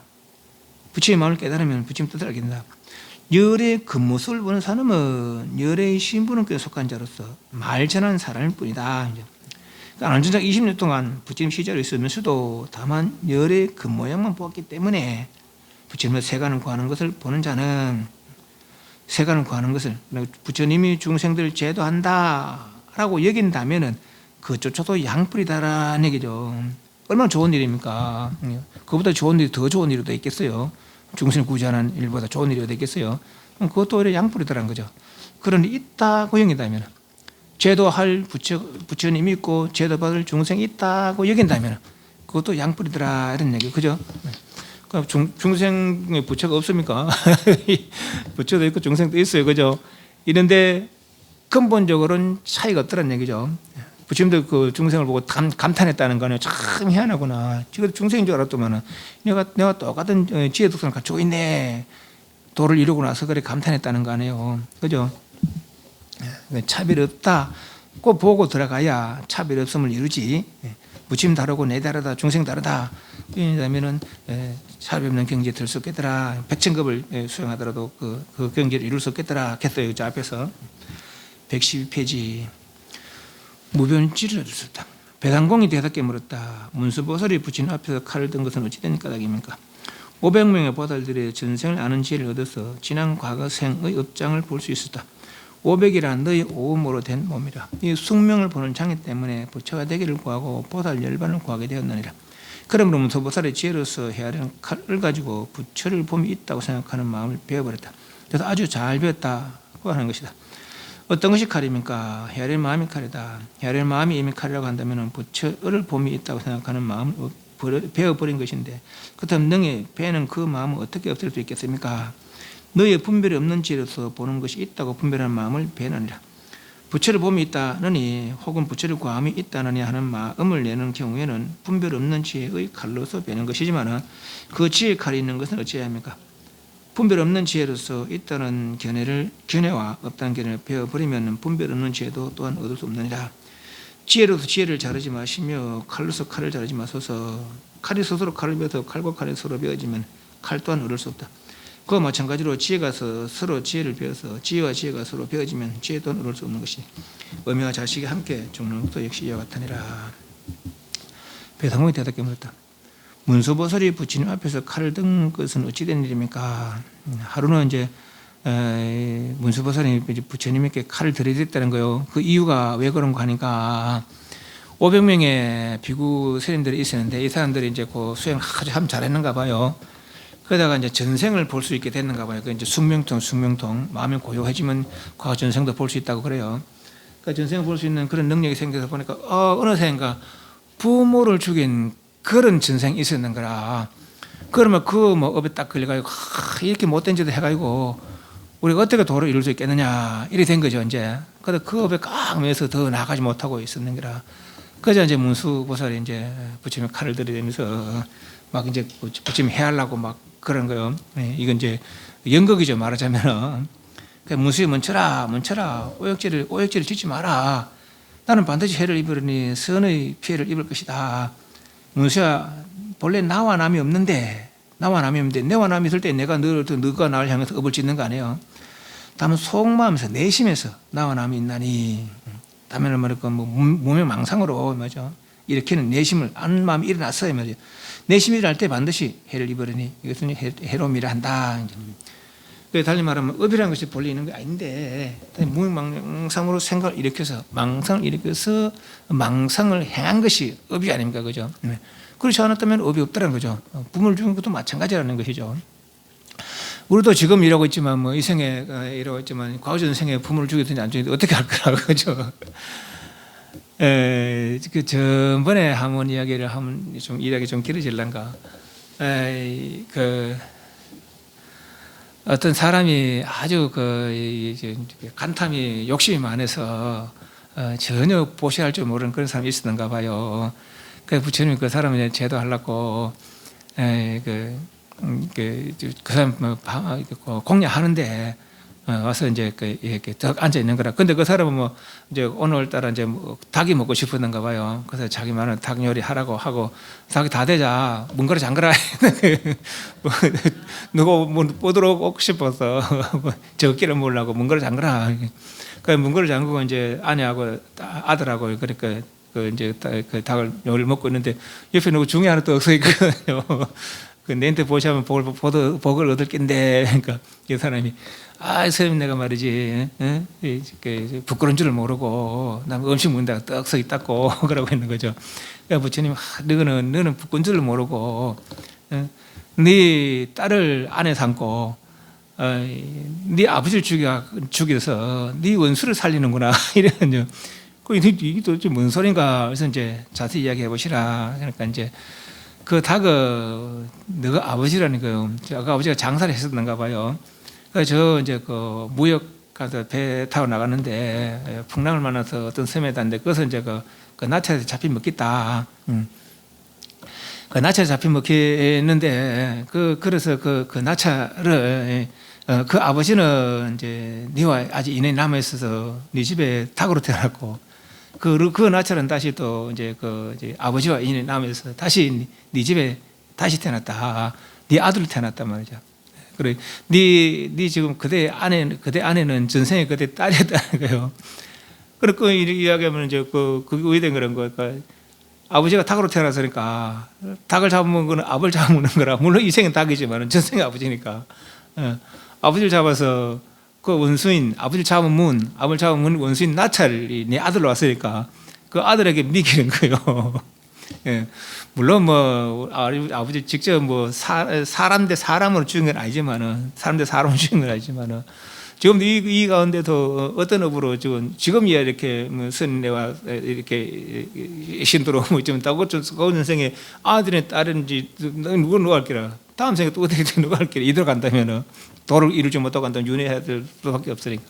부처의 마음을 깨달으면 부처의 뜻을 알게 된다. 열의 겉모습을 보는 사람은 열의 신분에 속한 자로서 말 전하는 사람일 뿐이다. 아난존자가 20년 동안 부처님 시절에 있으면서도 다만 열의 겉모양만 보았기 때문에 부처님의 세간을 구하는 것을 보는 자는 세간을 구하는 것을 부처님이 중생들을 제도한다라고 여긴다면은 그조차도 양뿔이다라는 얘기죠. 얼마나 좋은 일입니까? 그보다 좋은 일이 더 좋은 일이 더 있겠어요? 중생을 구제하는 일보다 좋은 일이 더 있겠어요? 그것도 오히려 양뿔이다라는 거죠. 그런 일이 있다고 여긴다면, 제도할 부처님이 있고 제도받을 중생이 있다고 여긴다면 그것도 양뿔이더라, 이런 얘기, 그죠? 중생에 부처가 없습니까? 부처도 있고 중생도 있어요, 그죠? 이런데 근본적으로는 차이가 없더란 얘기죠. 부처님도 그 중생을 보고 감탄했다는 거는 참 희한하구나. 지금 중생인 줄 알았더만은 내가 똑같은 지혜 독선을 갖추고 있네. 도를 이루고 나서 그래 감탄했다는 거 아니에요, 그죠? 차별이 없다. 꼭 보고 들어가야 차별이 없음을 이루지. 부처님 다르고 내 다르다, 중생 다르다. 이러면은 차별 없는 경지에 들 수 없겠더라. 백천급을 수행하더라도 그 경지를 이룰 수 없겠더라 했어요, 저 앞에서. 112페이지. 무변지를 얻을 수 없다. 배당공이 대답게 물었다. 문수보살이 부처님 앞에서 칼을 든 것은 어찌 된 까닭입니까? 500명의 보살들의 전생을 아는 지혜를 얻어서 지난 과거 생의 업장을 볼 수 있었다. 500이란 너희 오음으로 된 몸이라. 이 숙명을 보는 장애 때문에 부처가 되기를 구하고 보살 열반을 구하게 되었느니라. 그러므로 문수보살의 지혜로서 헤아리는 칼을 가지고 부처를 봄이 있다고 생각하는 마음을 배워버렸다. 그래서 아주 잘 배웠다고 하는 것이다. 어떤 것이 칼입니까? 헤아릴 마음이 칼이다. 헤아릴 마음이 이미 칼이라고 한다면 부처를 봄이 있다고 생각하는 마음을 배워버린 것인데, 그렇다면 능히 배는 그 마음을 어떻게 없앨 수 있겠습니까? 너의 분별이 없는 지혜로서 보는 것이 있다고 분별하는 마음을 배느니라. 부처를 봄이 있다느니 혹은 부처를 구함이 있다느니 하는 마음을 내는 경우에는 분별 없는 지혜의 칼로서 배는 것이지만 그 지혜의 칼이 있는 것은 어찌해야 합니까? 분별 없는 지혜로서 있다는 견해와 없다는 견해를 배워버리면 분별 없는 지혜도 또한 얻을 수 없느니라. 지혜로서 지혜를 자르지 마시며 칼로서 칼을 자르지 마소서. 칼이 스스로 칼을 베어서 칼과 칼이 서로 베어지면 칼 또한 얻을 수 없다. 그와 마찬가지로 지혜가 서로 지혜를 베어서 지혜와 지혜가 서로 베어지면 지혜 또한 얻을 수 없는 것이 어미와 자식이 함께 죽는 것도 역시 이와 같으니라. 배상공이 대답게 물었다. 문수보살이 부처님 앞에서 칼을 든 것은 어찌 된 일입니까? 하루는 이제 문수보살이 부처님께 칼을 들이댔다는 거예요. 그 이유가 왜 그런가 하니까 500명의 비구 스님들이 있었는데 이 사람들이 이제 그 수행을 아주 참 잘했는가 봐요. 그러다가 이제 전생을 볼 수 있게 됐는가 봐요. 그 이제 숙명통 마음이 고요해지면 과거 전생도 볼 수 있다고 그래요. 그 전생을 볼 수 있는 그런 능력이 생겨서 보니까 어느새인가 부모를 죽인 그런 전생이 있었는 거라. 그러면 그 뭐 업에 딱 걸려가지고 이렇게 못된 짓을 해가지고 우리가 어떻게 도를 이룰 수 있겠느냐 이렇게 된 거죠 이제. 그래서 그 업에 꽉 매서 더 나가지 못하고 있었는 거라. 그래서 이제 문수보살이 이제 부처님 칼을 들이대면서 막 이제 부처님 해하려고 막 그런 거요. 이건 이제 연극이죠 말하자면은. 문수에 멈춰라 오역질을 짓지 마라. 나는 반드시 해를 입으려니 선의 피해를 입을 것이다. 문수야, 본래 나와 남이 없는데 내와 남이 있을 때 내가 너가 나를 향해서 업을 짓는 거 아니에요. 다만 속마음에서 내심에서 나와 남이 있나니, 다음에는 말할까 몸의 망상으로 맞죠. 이렇게는 내심을 아는 마음이 일어났어요 말이죠. 내심이 일어날 때 반드시 해를 입으려니 이것은 해로움이라 한다. 달리 말하면 업이라는 것이 본래 있는 게 아닌데 무명망상으로 생각을 일으켜서 망상을 행한 것이 업이 아닙니까, 그죠? 그렇지 않았다면 업이 없다는 거죠. 부모를 죽인 것도 마찬가지라는 것이죠. 우리도 지금 이러고 있지만 뭐 이 생에 이러고 있지만 과거 전생에 부모를 죽였든지 안 죽였든지 어떻게 할 거라고 그죠? 그 전번에 한번 이야기를 하면 좀 이야기 좀 길어질란가? 어떤 사람이 아주 간탐이 욕심이 많아서 전혀 보시할 줄 모르는 그런 사람이 있었는가 봐요. 그래서 부처님이 그 사람을 제도하려고 그 사람 공략하는데 와서 이제 이렇게 딱 앉아 있는 거라. 근데 그 사람은 뭐 이제 오늘따라 이제 닭이 먹고 싶었는가 봐요. 그래서 자기 말은 닭 요리 하라고 하고 닭이 다 되자 문거리 잠그라. 누구 보도록 오고 싶어서 적기를 먹으려고 문거리 잠그라. 그 문거리 잠그고 이제 아내하고 아들하고 그러니까 이제 그 닭을 요리를 먹고 있는데 옆에 누구 중에 하나 또 서 있거든요. 그 내한테 보시면 복을 얻을 낀데, 그러니까 이 사람이 선생님 내가 말이지 부끄러운 줄을 모르고 나 음식 먹는다가 떡 서 있다고 그러고 있는 거죠. 그러니까 부처님 너는 부끄러운 줄을 모르고 네 딸을 아내 삼고 네 아버지를 죽여서 네 원수를 살리는구나 이래요. 이게 도대체 뭔 소린가? 그래서 이제 자세히 이야기해 보시라. 그러니까 이제 그 닭은 너가 아버지라는 거예요. 아까 아버지가 장사를 했었는가 봐요. 그래서 저 이제 그 무역 가서 배 타고 나갔는데 풍랑을 만나서 어떤 섬에 갔는데 그것은 이제 그 나체에서 잡힌 먹겠다. 그 나체에서 잡힌 먹겠는데 그래서 그 나차를 그 아버지는 이제 네와 아직 인연이 남아 있어서 네 집에 닭으로 태어났고. 그 나처럼 다시 또 이제 이제 아버지와 인연이 남아서 다시 네 집에 다시 태어났다. 네 아들로 태어났단 말이죠. 그래, 네 지금 그대 아내는 전생에 그대 딸이었다는 거예요. 그렇게 이야기하면 이제 그게 의된 그런 거니까 아버지가 닭으로 태어났으니까 닭을 잡아먹는 거는 아버지를 잡아먹는 거라. 물론 이 생은 닭이지만 전생에 아버지니까. 아버지를 잡아서 그 원수인 아버지를 잡아먹은 원수인 나찰이 내 아들로 왔으니까 그 아들에게 미기는 거예요. 예. 물론 뭐 아버지 직접 뭐 사람 대 사람으로 죽인 건 아니지만은 사람 대 사람으로 죽인 건 아니지만은 지금 이 가운데도 어떤 지금이야 이렇게 뭐 선내와 이렇게 신도로 뭐 좀 따고 좀 전생에 아들의 딸인지 누가 할게라. 다음 생에 또 어떻게 누가 할게라. 이대로 간다면은 도를 이루지 못하고 간다면 윤회해야 될 수밖에 없으니까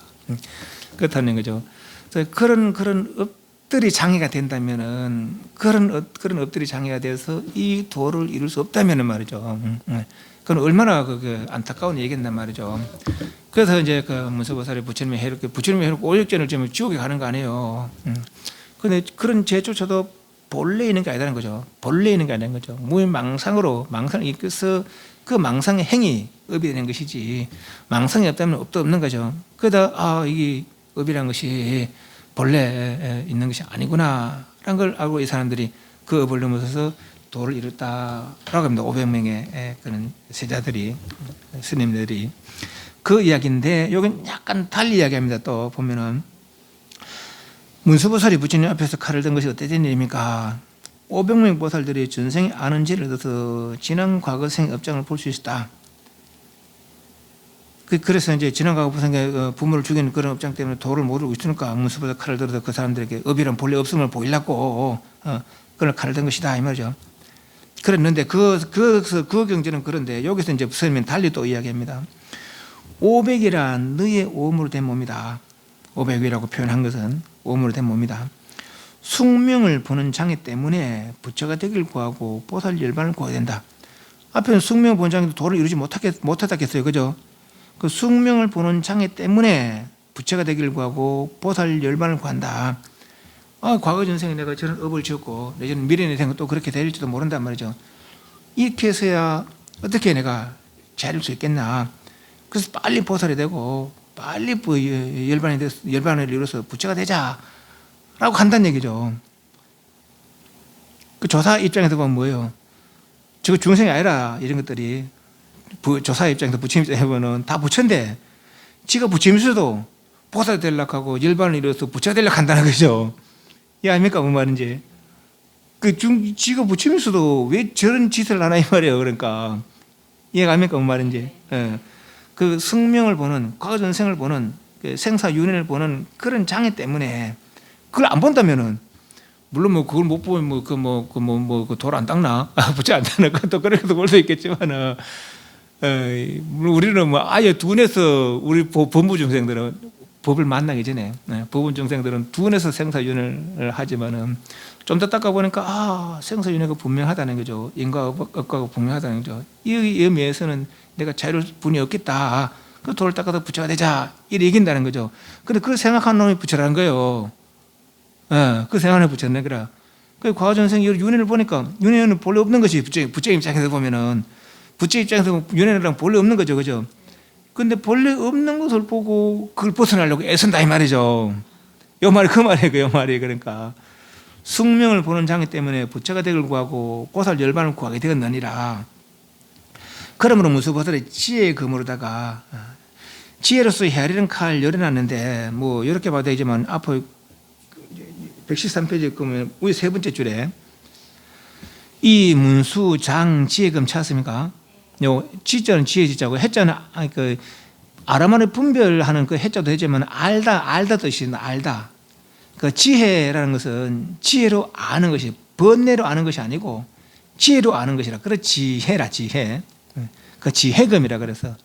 그렇다는 거죠. 그래서 그런 업들이 장애가 된다면은 그런 업들이 장애가 돼서 이 도를 이룰 수 없다면은 말이죠. 그건 얼마나 안타까운 얘기였단 말이죠. 그래서 이제 그 문서보살이 부처님의 해롭고 오역전을 지으면 지옥에 가는 거 아니에요. 그런데 그런 죄조차도 본래 있는 게 아니라는 거죠. 본래 있는 게 아니라는 거죠. 무명망상을 이끌어서 그 망상의 행위 업이 되는 것이지 망상이 없다면 업도 없는 거죠. 그러다 이게 업이라는 것이 본래 있는 것이 아니구나라는 걸 알고 이 사람들이 그 업을 넘어서서 도를 이뤘다라고 합니다. 500명의 그런 세자들이 스님들이 그 이야기인데 여긴 약간 달리 이야기합니다. 또 보면은 문수보살이 부처님 앞에서 칼을 든 것이 어떤 일입니까? 500명 보살들이 전생에 아는 지를 얻어서 지난 과거생 업장을 볼 수 있다. 그래서 이제 지난 과거생에 부모를 죽이는 그런 업장 때문에 도를 모르고 있으니까 문수보살 칼을 들어서 그 사람들에게 업이란 본래 없음을 보이려고 그걸 칼을 든 것이다 이 말이죠. 그랬는데 그 경제는 그런데 여기서 이제 스님은 달리 또 이야기합니다. 500이란 너의 오음으로 된 몸이다. 500이라고 표현한 것은 오음으로 된 몸이다. 숙명을 보는 장애 때문에 부처가 되길 구하고 보살 열반을 구해야 된다. 앞에는 숙명을 보는 장애도 도를 이루지 못하다 했어요. 그죠? 그 숙명을 보는 장애 때문에 부처가 되길 구하고 보살 열반을 구한다. 과거 전생에 내가 저런 업을 지었고 내지는 미래의 생은 또 그렇게 될지도 모른단 말이죠. 이렇게 해서야 어떻게 내가 잘할 수 있겠나. 그래서 빨리 보살이 되고 빨리 열반을 이루어서 부처가 되자라고 한다는 얘기죠. 그 조사 입장에서 보면 뭐예요? 저거 중생이 아니라 이런 것들이 조사 입장에서 부처님 입장에서 보면 다 부처인데 지가 부처임수도 보살이 되려고 하고 열반을 이루어서 부처가 되려고 한다는 거죠. 이 아닙니까? 뭔 말인지. 지가 부처임수도 왜 저런 짓을 하나 이 말이에요. 그러니까 이해가 압니까? 뭔 말인지. 예. 그 숙명을 보는 과거 전생을 보는 생사윤회를 보는 그런 장애 때문에 그걸 안 본다면은 물론 뭐 그걸 못 보면 돌 안 닦나 부처 안 닦나 또 그렇게도 볼 수 있겠지만은 물론 우리는 뭐 아예 둔해서 우리 법무 중생들은 법을 만나기 전에 법문 중생들은 둔해서 생사윤회를 하지만은 좀 더 닦아 보니까 생사윤회가 분명하다는 거죠. 인과 업과가 분명하다는 거죠. 이 의미에서는 내가 자유로울 분이 없겠다. 그 돌을 닦아서 부처가 되자 이래 얘긴다는 거죠. 근데 그걸 생각한 놈이 부처라는 거예요. 그 생각하는 부처는 거라. 그 과거전생 윤회를 보니까 윤회는 본래 없는 것이 부처 입장에서 보면은 부처 입장에서 윤회랑 본래 없는 거죠, 그죠? 근데 본래 없는 것을 보고 그걸 벗어나려고 애쓴다 이 말이죠. 요 말이 그 말이에요, 그 말이. 그러니까 숙명을 보는 장애 때문에 부처가 되길 구하고 보살 열반을 구하게 되었느니라. 그러므로 문수보살의 지혜의 검으로다가 지혜로서 헤아리는 칼 열어놨는데 뭐 이렇게 봐도 되지만 앞에 113페이지 보면 우리 세 번째 줄에 이 문수 장 지혜검 찾습니까? 요 지자는 지혜 지자고 해자는 그 아람어를 분별하는 그 해자도 되지만 알다 뜻이 알다. 그 지혜라는 것은 지혜로 아는 것이 번뇌로 아는 것이 아니고 지혜로 아는 것이라. 그래 지혜라 지혜. 그 지혜금이라 그래서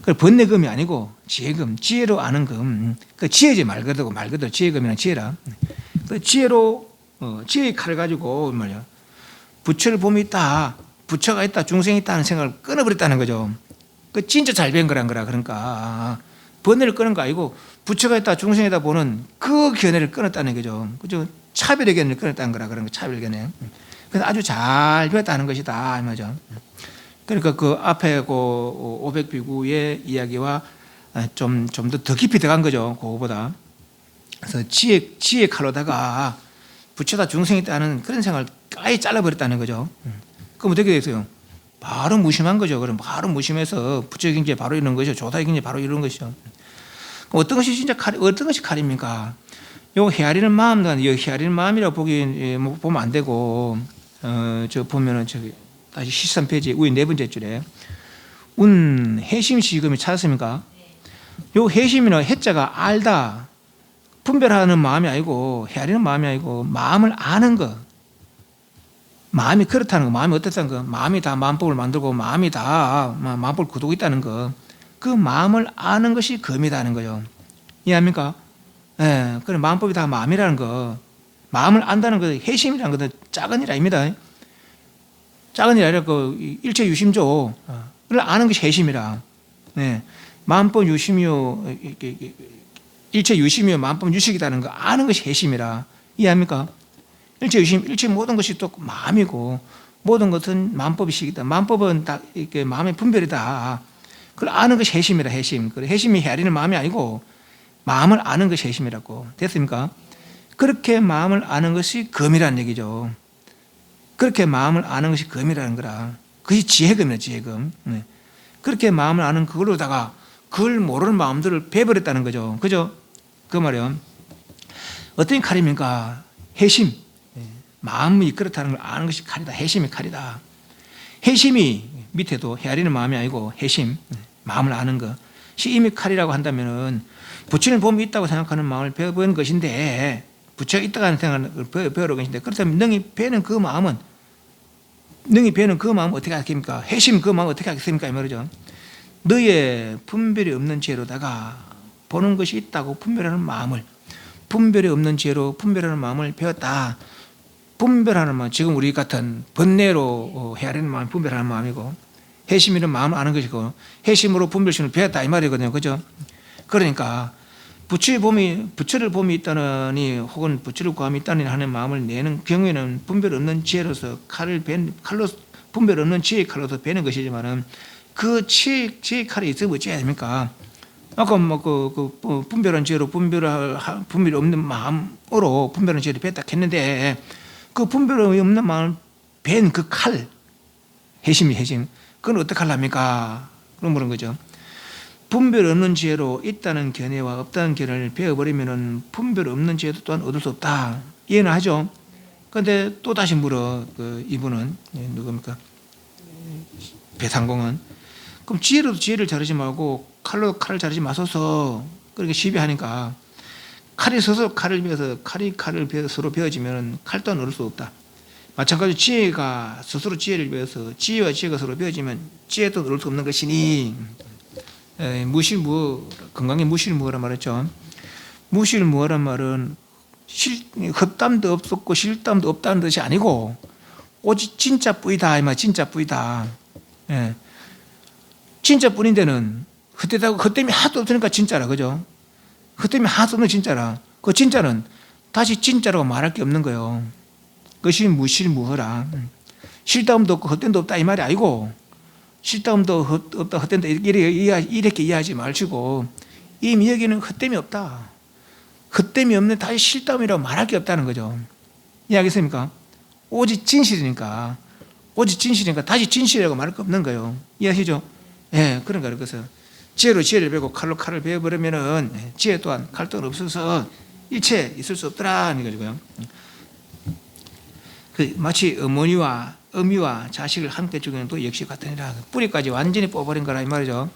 그 번뇌금이 아니고 지혜금, 지혜로 아는 금. 그 지혜지 말 그대로 지혜금이란 지혜라. 그 지혜로 지혜의 칼을 가지고 말이야. 부처를 봄이 있다, 부처가 있다, 중생이 있다는 생각을 끊어버렸다는 거죠. 그 진짜 잘 배운 거란 거라. 그러니까 번뇌를 끊은 거 아니고 부처가 있다, 중생이다 보는 그 견해를 끊었다는 거죠. 그죠? 차별의 견해를 끊었다는 거라. 그런 거 차별 견해. 그래서 아주 잘 배웠다는 것이다 이 말이죠. 그러니까 그 앞에 그 500비구의 이야기와 좀 더 깊이 들어간 거죠. 그거보다. 그래서 지혜 칼로다가 부처다 중생이 있다는 그런 생각을 아예 잘라버렸다는 거죠. 그럼 어떻게 됐어요? 바로 무심한 거죠. 그럼 바로 무심해서 부처의 경지에 바로 이르는 것이죠. 조다의 경지에 바로 이르는 것이죠. 어떤 것이 진짜 칼, 어떤 것이 칼입니까? 요 헤아리는 마음, 요 헤아리는 마음이라고 보면 안 되고, 저 보면은 저기 다시 13페이지 위에 네 번째 줄에 해심 시금이 찾았습니까? 요 해심이는 해자가 알다, 분별하는 마음이 아니고 헤아리는 마음이 아니고 마음을 아는 거. 마음이 그렇다는 거, 마음이 어떻다는 거, 마음이 다 마음법을 만들고 마음이 다 마음법을 구두고 있다는 거, 그 마음을 아는 것이 금이다는 거죠. 이해합니까? 예, 그래 마음법이 다 마음이라는 거, 마음을 안다는 거, 해심이라는 것은 작은 일 아닙니다. 작은 일 아니라 그 일체 유심조, 그걸 아는 것이 해심이라. 네, 마음법 유심이요, 일체 유심이요, 마음법 유식이라는 거 아는 것이 해심이라. 이해합니까? 일체 유심, 일체 모든 것이 또 마음이고 모든 것은 마음법이시기다. 마음법은 다 이렇게 마음의 분별이다. 그걸 아는 것이 해심이라. 해심. 그래 해심이 헤아리는 마음이 아니고 마음을 아는 것이 해심이라고. 됐습니까? 그렇게 마음을 아는 것이 금이라는 얘기죠. 그렇게 마음을 아는 것이 금이라는 거라. 그것이 지혜금이야, 지혜금. 네. 그렇게 마음을 아는 그걸로다가 그걸 모르는 마음들을 베버렸다는 거죠. 그죠? 그 말이요. 어떤 칼입니까? 해심. 마음이 그렇다는 걸 아는 것이 칼이다. 해심이 칼이다. 해심이 밑에도 헤아리는 마음이 아니고 해심, 마음을 아는 것이 이미 칼이라고 한다면은 부처는 봄이 있다고 생각하는 마음을 배워보는 것인데, 부처가 있다고 하는 생각을 배우는 것인데, 그렇다면 능히 배는 그 마음은 어떻게 하겠습니까? 해심 그 마음 어떻게 하겠습니까? 이 말이죠. 너의 분별이 없는 죄로다가 보는 것이 있다고 분별하는 마음을, 분별이 없는 죄로 분별하는 마음을 배웠다. 분별하는 마음, 지금 우리 같은 번뇌로 헤아리는 마음이 분별하는 마음이고, 해심이는 마음을 아는 것이고, 해심으로 분별심을 배웠다 이 말이거든요. 그죠? 그러니까 부처를 봄이 있다느니 혹은 부처를 구함이 있다느니 하는 마음을 내는 경우에는 분별 없는 지혜로서 칼로 분별 없는 지혜의 칼로서 베는 것이지만은 그 지혜의 칼이 있으면 어찌해야 됩니까? 아까 그 분별한 지혜로 분별이 없는 마음으로 분별한 지혜를 뱉다 했는데, 그 분별이 없는 마음을 벤 그 칼, 해심, 그건 어떻게 하랍니까? 그런 그런 거죠. 분별 없는 지혜로 있다는 견해와 없다는 견해를 배워버리면은 분별 없는 지혜도 또한 얻을 수 없다. 이해는 하죠? 그런데 또 다시 물어, 이분은, 누굽니까? 배상공은. 그럼 지혜로도 지혜를 자르지 말고 칼로 칼을 자르지 마소서. 그렇게 시비하니까 칼이 스스로 칼을 베어서 칼을 서로 베어지면 칼 또한 얻을 수 없다. 마찬가지로 지혜가 스스로 지혜를 베어서 지혜와 지혜가 서로 베어지면 지혜도 얻을 수 없는 것이니, 무실무어, 건강에 무실무어란 말했죠. 무실무어란 말은 헛담도 없었고 실담도 없다는 뜻이 아니고 오직 진짜뿐이다 이 말. 진짜뿐이다. 예. 진짜뿐인데는 헛됨이 하나도 없으니까 진짜라. 그죠? 헛됨이 하나도 없는 진짜라. 그 진짜는 다시 진짜라고 말할 게 없는 거예요. 그것이 무실무어라. 실담도 없고 헛됨도 없다 이 말이 아니고, 실담도 없다 헛됨도 이렇게 이해하지 마시고, 이미 여기는 헛됨이 없다. 헛됨이 없는 다시 실담이라고 말할 게 없다는 거죠. 이해하겠습니까? 오직 진실이니까 다시 진실이라고 말할 게 없는 거예요. 이해하시죠? 예, 그런가. 그래서 지혜로 지혜를 배우고 칼로 칼을 배워버리면은 지혜 또한 칼 또한 없어서 일체 있을 수 없더라 이거고요. 마치 어미와 자식을 함께 죽이는 또 역시 같으니라. 뿌리까지 완전히 뽑아버린 거라 이 말이죠.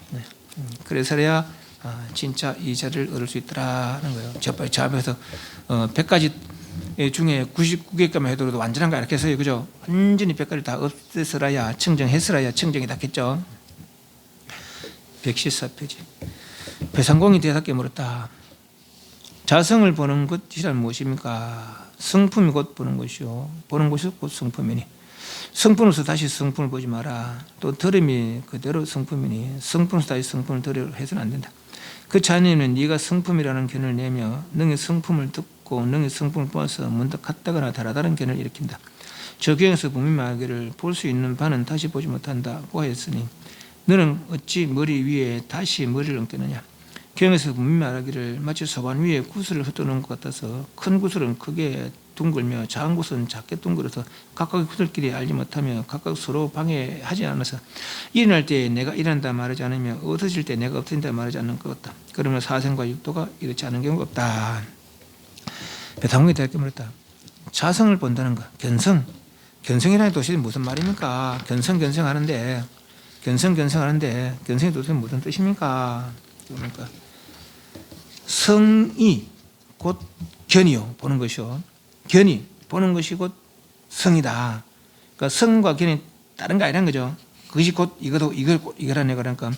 그래서야 진짜 이 자리를 얻을 수 있더라는 거예요. 저 앞에서 100가지 중에 99개까지만 해도 완전한 거 이렇게 해서요. 그죠? 완전히 100가지 다 없애서라야 청정했어야 청정이 닿겠죠. 114페이지. 배상공이 대답게 물었다. 자성을 보는 것이란 무엇입니까? 성품이 곧 보는 것이요. 보는 것이 곧 성품이니. 성품으로서 다시 성품을 보지 마라. 또 들음이 그대로 성품이니 성품으로서 다시 성품을 들으려 해서는 안 된다. 그 자녀는 네가 성품이라는 견을 내며 능히 성품을 듣고 능히 성품을 보아서 문득 같다거나 다르다는 견을 일으킨다. 저경에서 분명히 말하기를 볼 수 있는 바는 다시 보지 못한다고 했으니 너는 어찌 머리 위에 다시 머리를 얹겠느냐. 경에서 분명히 말하기를 마치 소반 위에 구슬을 흩어놓은 것 같아서 큰 구슬은 크게 둥글며 작은 구슬은 작게 둥글어서 각각의 구슬끼리 알지 못하며 각각 서로 방해하지 않아서 일어날 때 내가 일어난다 말하지 않으며 없어질 때 내가 없어진다 말하지 않는 것 같다. 그러면 사생과 육도가 이렇지 않은 경우가 없다. 배타공이 대학교 물었다. 자성을 본다는 것, 견성이라는 도시 무슨 말입니까? 견성하는데 견성이 도대체 무슨 뜻입니까? 그러니까 성이 곧 견이요, 보는 것이요. 견이 보는 것이 곧 성이다. 그러니까 성과 견이 다른 거 아니란 거죠. 그것이 곧 이거라는 거니까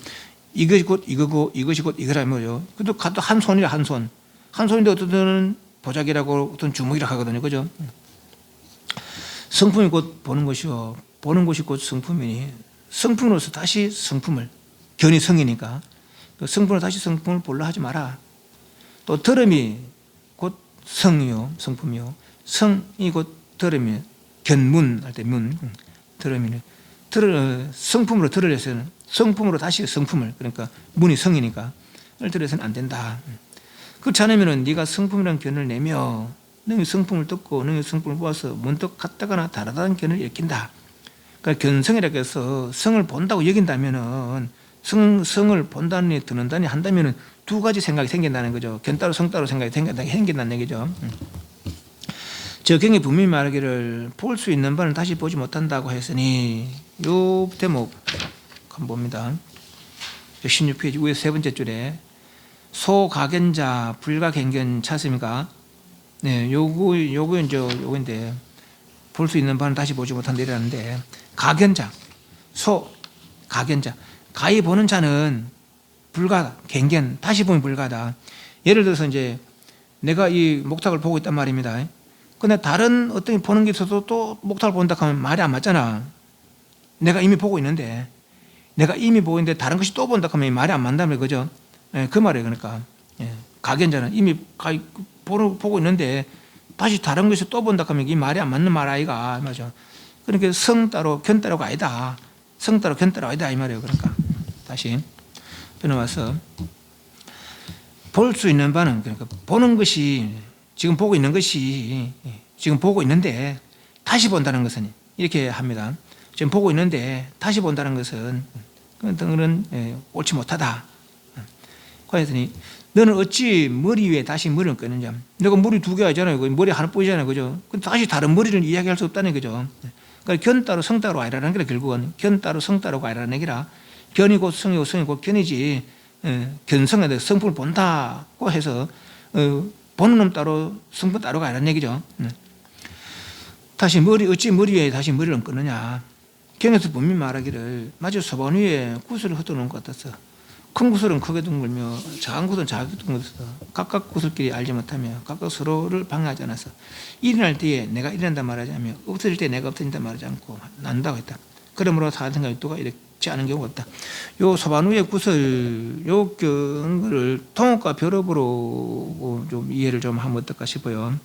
이것이 곧 이거고 이것이 곧 이거라는 거죠. 그것도 한 손이라 한 손. 한 손인데 어떤 때는 보자기라고 어떤 주먹이라고 하거든요. 그죠? 성품이 곧 보는 것이요. 보는 것이 곧 성품이니 성품으로서 다시 성품을, 견이 성이니까 그 성품으로 다시 성품을 볼라 하지 마라. 또 들음이 곧 성이요, 성품이요. 성이 곧 들음이, 견문 할 때 문, 들음이네. 성품으로 들을 해서는 성품으로 다시 성품을, 그러니까 문이 성이니까 들어서는 안 된다. 그렇지 않으면 네가 성품이라는 견을 내며 너의 성품을 듣고 너의 성품을 보아서 문득 같다거나 다르다는 견을 일으킨다. 그러니까 견성이라고 해서 성을 본다고 여긴다면은 성을 본다니 듣는다니 한다면은 두 가지 생각이 생긴다는 거죠. 견 따로 성 따로 생각이 생긴다는 얘기죠. 저 경이 분명히 말하기를 볼 수 있는 바는 다시 보지 못한다고 했으니 요 대목 한번 봅니다. 16페이지 위에 세 번째 줄에 소가견자 불가견견 찾습니까? 네, 요거인데 볼 수 있는 바는 다시 보지 못한다 이라는데 가견자, 가견자, 가히 보는 자는 불가다, 견견, 다시 보면 불가다. 예를 들어서 이제 내가 이 목탁을 보고 있단 말입니다. 근데 다른 어떤 게 보는 게 있어도 또 목탁을 본다 하면 말이 안 맞잖아. 내가 이미 보고 있는데 다른 것이 또 본다 하면 말이 안 맞다면 그죠? 예, 그 말이에요. 그러니까 예, 가견자는 이미 보고 있는데 다시 다른 것이 또 본다 하면 이 말이 안 맞는 말 아이가 맞아. 그러니까 성 따로 견 따로가 아니다. 성 따로 견 따로 아니다 이 말이에요. 그러니까 다시 변화와서 볼 수 있는 바는 그러니까 보는 것이 지금 보고 있는데 다시 본다는 것은 이렇게 합니다. 지금 보고 있는데 다시 본다는 것은 그런 옳지 못하다. 그래서 너는 어찌 머리 위에 다시 머리를 끄느냐. 내가 머리 두 개 하잖아요. 머리 하나뿐이잖아요. 그죠? 다시 다른 머리를 이야기할 수 없다는 거죠. 그러니까 견 따로 성 따로 아니라는 게 결국은 견 따로 성 따로가 아니라는 얘기라 견이 곧 성이고 성이 곧 견이지 견성에 대해서 성품을 본다고 해서 보는 놈 따로 성품 따로가 아니라는 얘기죠. 다시 어찌 머리 위에 다시 머리를 끄느냐. 경에서 분명히 말하기를 마치 소반 위에 구슬을 흩어놓은 것 같아서 큰 구슬은 크게 둥글며 작은 구슬은 작게 둥글어서 각각 구슬끼리 알지 못하며 각각 서로를 방해하지 않아서 일어날 때에 내가 일어난다 말하지 않으며 없어질 때 내가 없어진다 말하지 않고 난다고 했다. 그러므로 사생과 육도가 이렇지 않은 경우가 없다. 요 소반 위의 구슬 요 경을 통합과 결합으로 좀 이해를 좀 하면 어떨까 싶어요.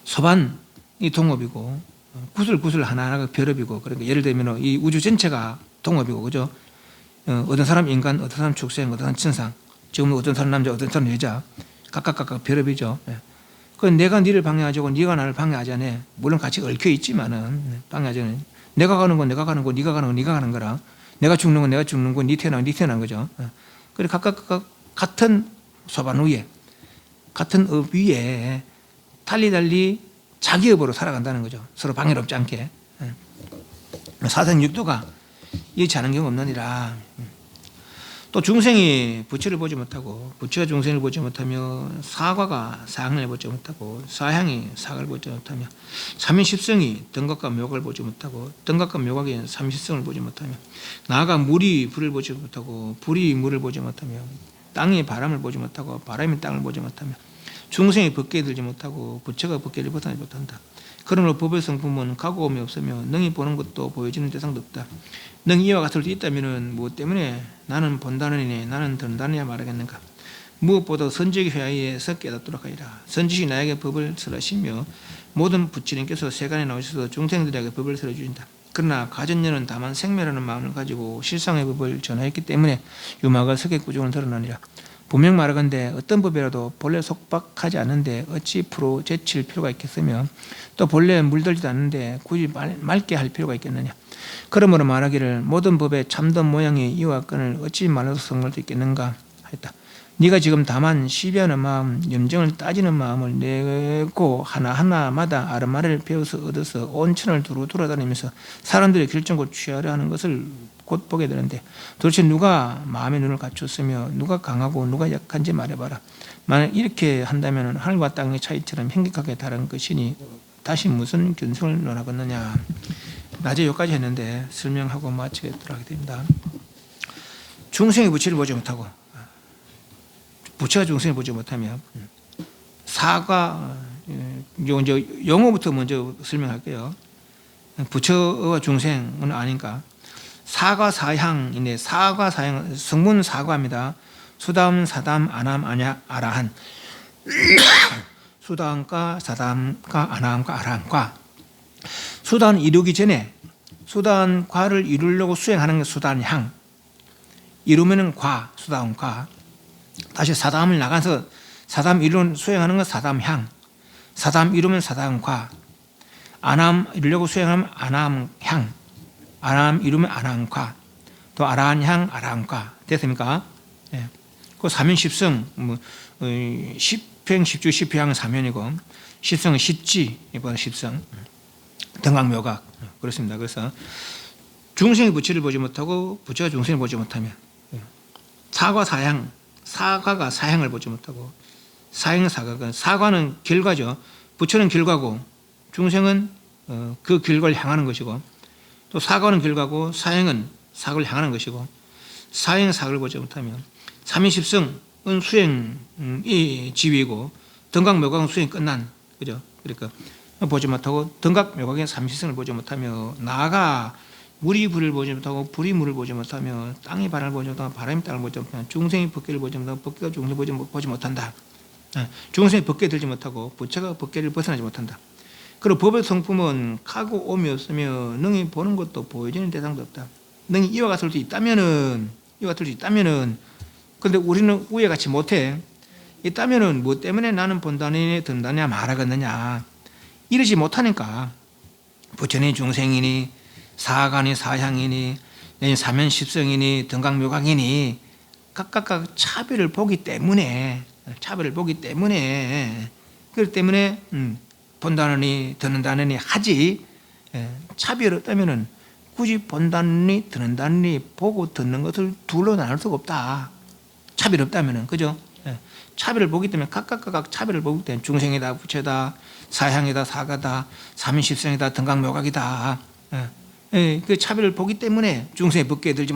소반이 동업이고 구슬 하나하나가 결합이고 그러니까 예를 들면 이 우주 전체가 동업이고 그죠? 어떤 사람 인간, 어떤 사람 축생, 어떤 사람 천상, 지금 어떤 사람 남자, 어떤 사람 여자, 각각 별업이죠. 그 내가 니를 방해하지 않고 니가 나를 방해하지 않아. 물론 같이 얽혀 있지만은 방해하지 않아. 내가 가는 건 네가 가는 거라. 내가 죽는 건 내가 죽는 거, 니 태어난 거죠. 그래 각각 같은 소반 위에, 같은 업 위에 달리 자기 업으로 살아간다는 거죠. 서로 방해롭지 않게. 사생 육도가 이렇지 않은 경우 없느니라. 또 중생이 부처를 보지 못하고 부처가 중생을 보지 못하며 사과가 사항을 보지 못하고 사향이 사각을 보지 못하며 삼인십성이 등각과 묘각을 보지 못하고 등각과 묘각이 삼인십성을 보지 못하며 나아가 물이 불을 보지 못하고 불이 물을 보지 못하며 땅이 바람을 보지 못하고 바람이 땅을 보지 못하며 중생이 법계에 들지 못하고 부처가 법계를 벗어나지 못한다. 그러므로 법의 성품은 가고움이 없으며 능히 보는 것도 보여지는 대상도 없다. 능히 이와 같을 수 있다면 무엇 때문에 나는 본다느니 나는 듣는다느냐 말하겠는가. 무엇보다 선지의 회의에서 깨닫도록 하리라. 선지시 나에게 법을 설하시며 모든 부처님께서 세간에 나오셔서 중생들에게 법을 설해주신다. 그러나 가전녀는 다만 생멸하는 마음을 가지고 실상의 법을 전하였기 때문에 유마가 석액구종을 드러나니라. 분명 말하건대 어떤 법이라도 본래 속박하지 않는데 어찌 프로 제칠 필요가 있겠으며 또 본래 물들지도 않는데 굳이 맑게 할 필요가 있겠느냐. 그러므로 말하기를 모든 법의 참된 모양의 이와 끈을 어찌 말로서 성물도 있겠는가 했다. 네가 지금 다만 시비하는 마음, 염증을 따지는 마음을 내고 하나하나마다 아르마를 배워서 얻어서 온천을 두루 돌아다니면서 사람들의 결정을 취하려 하는 것을 곧 보게 되는데 도대체 누가 마음의 눈을 갖췄으며 누가 강하고 누가 약한지 말해봐라. 만약 이렇게 한다면 하늘과 땅의 차이처럼 현격하게 다른 것이니 다시 무슨 견성을 논하겠느냐. 낮에 여기까지 했는데 설명하고 마치도록 하게 됩니다. 중생의 부처를 보지 못하고 부처가 중생을 보지 못하면 사과, 이제 용어부터 먼저 설명할게요. 부처와 중생은 아닌가. 사과 사향이네. 사과 사향 성분 사과입니다. 수담 사담 아남 아냐 아라한 수담과 사담과 아남과 아라한과 수단 이루기 전에 수단과를 이루려고 수행하는 게 수단향, 이루면은 과 수단과, 다시 사담을 나가서 사담 이루는 수행하는 건 사담향, 사담 이루면 사담과, 아남 이루려고 수행하면 아남향, 아남 이루면 아남과, 또 아라한향 아라한과. 됐습니까? 예. 그 사면십성, 십행 십주 십향은 사면이고 십성은 십지 이번 십성, 등각묘각 그렇습니다. 그래서 중생이 부처를 보지 못하고 부처가 중생을 보지 못하면 사과 사향, 사과가 사향을 보지 못하고 사행 사과가, 사과는 결과죠. 부처는 결과고 중생은 그 결과를 향하는 것이고, 또 사과는 결과고 사행은 사과를 향하는 것이고, 사행 사과를 보지 못하면 삼위십성은 수행이 지위이고 등각묘각은 수행이 끝난, 그죠? 그러니까 보지 못하고 등각묘각의 삼위십성을 보지 못하며, 나아가 물이 불을 보지 못하고 불이 물을 보지 못하며 땅이 바람을 보지 못하고 바람이 땅을 보지 못하며 중생이 법계를 보지 못하고 법계가 중생을 보지 못한다. 중생이 법계에 들지 못하고 부처가 법계를 벗어나지 못한다. 그리고 법의 성품은 가고 오미 없으며 능히 보는 것도 보여지는 대상도 없다. 능히 이와 같을 수 있다면은 근데 우리는 우애 같이 못해. 있다면은 뭐 때문에 나는 본다니 든다냐 말하겠느냐. 이러지 못하니까 부처니 중생이니 사가니 사향이니 사면십성이니 등각묘각이니 각각 차별을 보기 때문에 그렇기 때문에 본다느니 듣는다느니 하지, 차별 없다면은 굳이 본다느니 듣는다느니 보고 듣는 것을 둘로 나눌 수가 없다. 차별 없다면은, 그죠? 차별을 보기 때문에 각각 차별을 보기 때문에 중생이다 부처다 사향이다 사가다 사면십성이다 등각묘각이다. 그 차별을 보기 때문에 중생의 법계에 들지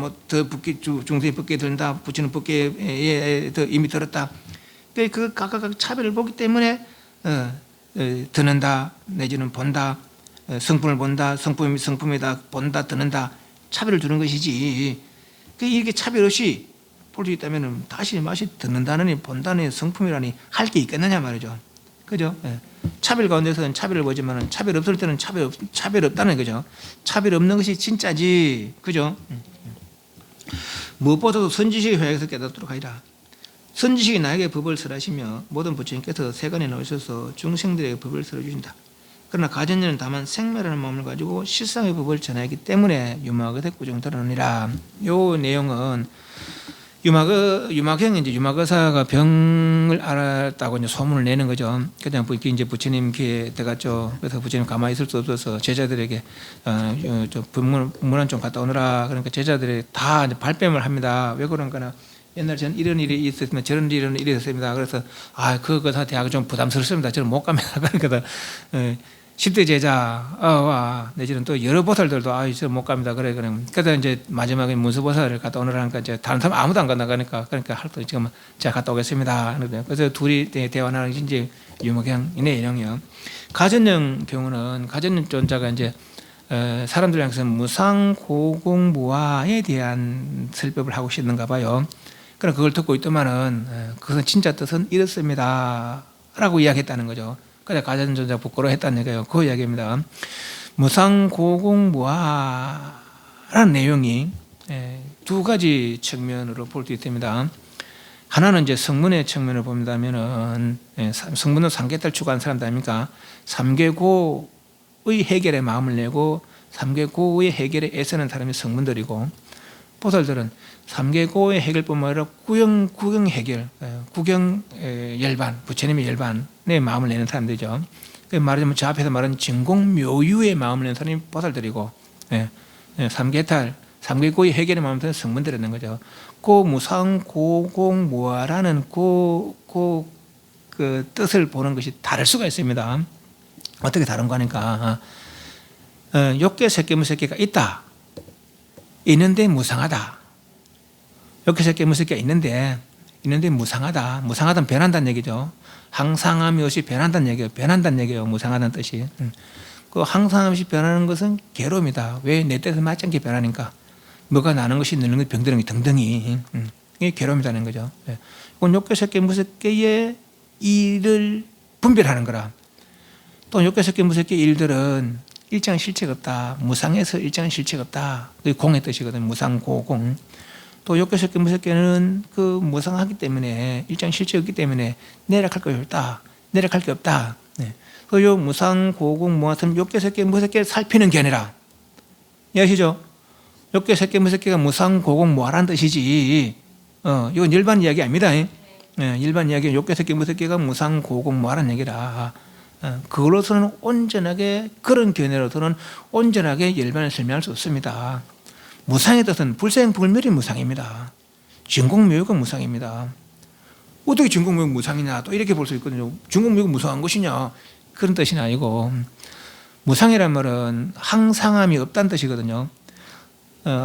중생의 법계에 든다, 부처는 법계에 이미 들었다. 그 각각 차별을 보기 때문에 듣는다 내지는 본다, 성품을 본다, 성품이다 본다 듣는다, 차별을 두는 것이지. 이렇게 차별 없이 볼 수 있다면 다시 맛이 듣는다느니 본다느니 성품이라니 할 게 있겠느냐 말이죠. 그죠? 차별 가운데서는 차별을 보지만 차별 없을 때는 차별 없다는 거죠. 차별 없는 것이 진짜지. 그죠? 무엇보다도 선지식의 회학에서 깨닫도록 하리라. 선지식이 나에게 법을 설하시며 모든 부처님께서 세간에 나오셔서 중생들에게 법을 설해주신다. 그러나 가전녀는 다만 생멸하는 마음을 가지고 실상의 법을 전하기 때문에 유마가 대구종 드러나니라. 요 내용은 유마경이 이제 유마거사가 병을 알았다고 이제 소문을 내는 거죠. 그냥 이제 부처님 귀에 들어갔죠. 그래서 부처님 가만히 있을 수 없어서 제자들에게 문안 좀 갔다 오느라. 그러니까 제자들이 다 이제 발뺌을 합니다. 왜 그런가나, 옛날 저는 이런 일이 있었으면 저런 일이 있었습니다. 그래서 그거 대학은 좀 부담스럽습니다. 저는 못 갑니다. 그러니까 10대 제자 내지는 또 여러 보살들도 저는 못 갑니다. 그래서 이제 마지막에 문수보살을 갔다 오느라 하니까 이제 다른 사람 아무도 안 간다니까, 그러니까 할 때 지금 제가 갔다 오겠습니다. 그래서 둘이 대화하는 게 이제 유목경 내용이요. 가전령 경우는 가전령 존자가 이제 사람들 향해서 무상고공무화에 대한 설법을 하고 싶는가 봐요. 그럼 그걸 듣고 있더만은 그것은 진짜 뜻은 이렇습니다라고 이야기했다는 거죠. 그래 가전전자 부끄러워 했다는 얘기예요. 그 이야기입니다. 무상고공무화라는 내용이 두 가지 측면으로 볼 수 있습니다. 하나는 이제 성문의 측면을 본다면은 성문은 삼계탈 추구하는 사람들 아닙니까? 삼계고의 해결에 마음을 내고 삼계고의 해결에 애쓰는 사람이 성문들이고, 보살들은 삼계고의 해결뿐만 아니라 구경 해결, 구경 열반, 부처님의 열반에 마음을 내는 사람들이죠. 말하자면 저 앞에서 말한 진공묘유의 마음을 내는 사람이 보살들이고, 삼계탈, 삼계고의 해결의 마음을 내는 성문들이라는 거죠. 그 무상고공무화라는 그 뜻을 보는 것이 다를 수가 있습니다. 어떻게 다른가 하니까 욕계 색계 무색계가 있다. 있는데 무상하다. 욕계 색계 무색계가 있는데 무상하다. 무상하다는 변한다는 얘기죠. 항상함이 없이 변한다는 얘기예요. 변한다는 얘기예요. 무상하다는 뜻이. 그 항상함이 없이 변하는 것은 괴로움이다. 왜? 내 뜻에 맞지 않게 변하니까. 뭐가 나는 것이 늙는 것, 병드는 것 등등이. 이게 괴로움이라는 거죠. 이건 욕계 색계 무색계의 일을 분별하는 거라. 또 욕계 색계 무색계의 일들은 일정한 실체가 없다. 무상에서 일정한 실체가 없다. 그게 공의 뜻이거든. 무상고공. 또 욕계 색계 무색계는 그 무상하기 때문에 일정한 실체가 없기 때문에 내락할 것이 없다. 내락할 게 없다. 그 요 무상고공 무화선 욕계 색계 무색계를 살피는 게 아니라, 이해하시죠? 욕계 색계 무색계가 무상고공 무화라는 뜻이지. 이건 일반 이야기 아닙니다. 일반 이야기 욕계 색계 무색계가 무상고공 무화라는 얘기라. 그걸로서는 온전하게, 그런 견해로서는 온전하게 열반을 설명할 수 없습니다. 무상의 뜻은 불생불멸이 무상입니다. 진공묘유가 무상입니다. 어떻게 진공묘유가 무상이냐, 또 이렇게 볼 수 있거든요. 진공묘유가 무상한 것이냐, 그런 뜻이 아니고, 무상이란 말은 항상함이 없다는 뜻이거든요.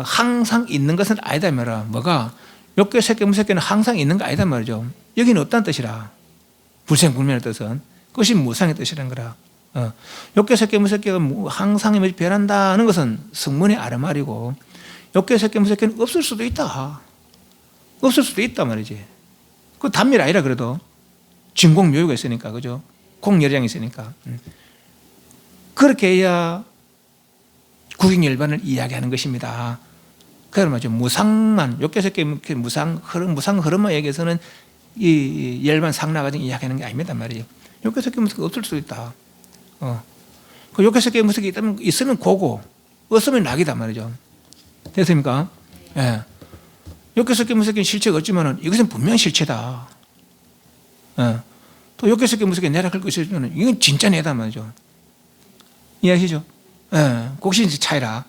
항상 있는 것은 아니다 말이야. 뭐가? 욕계 색계 무색계는 항상 있는 거 아니다 말이죠. 여기는 없다는 뜻이라. 불생불멸의 뜻은 그것이 무상의 뜻이란 거라. 욕계 색계 무색계가 항상이 변한다는 것은 성문의 아르말이고, 욕계 색계 무색계는 없을 수도 있다. 없을 수도 있다 말이지. 그 단밀 아니라 그래도 진공묘유가 있으니까, 그죠? 공열량이 있으니까. 그렇게 해야 구경열반을 이야기하는 것입니다. 그런 말이죠. 무상만, 욕계 색계 무상 흐름만 얘기해서는 이 열반 상나가지고 이야기하는 게 아닙니다 말이죠. 욕계 색계 무색계가 없을 수도 있다. 그 욕계 색계 무색계가 있으면 고고, 없으면 낙이다 말이죠. 됐습니까? 예. 욕계 색계 무색계는 실체가 없지만은 이것은 분명 실체다. 또 욕계 색계 무색계 내락할 것이 있으면 이건 진짜 내다 말이죠. 이해하시죠? 그것이 이제 차이라.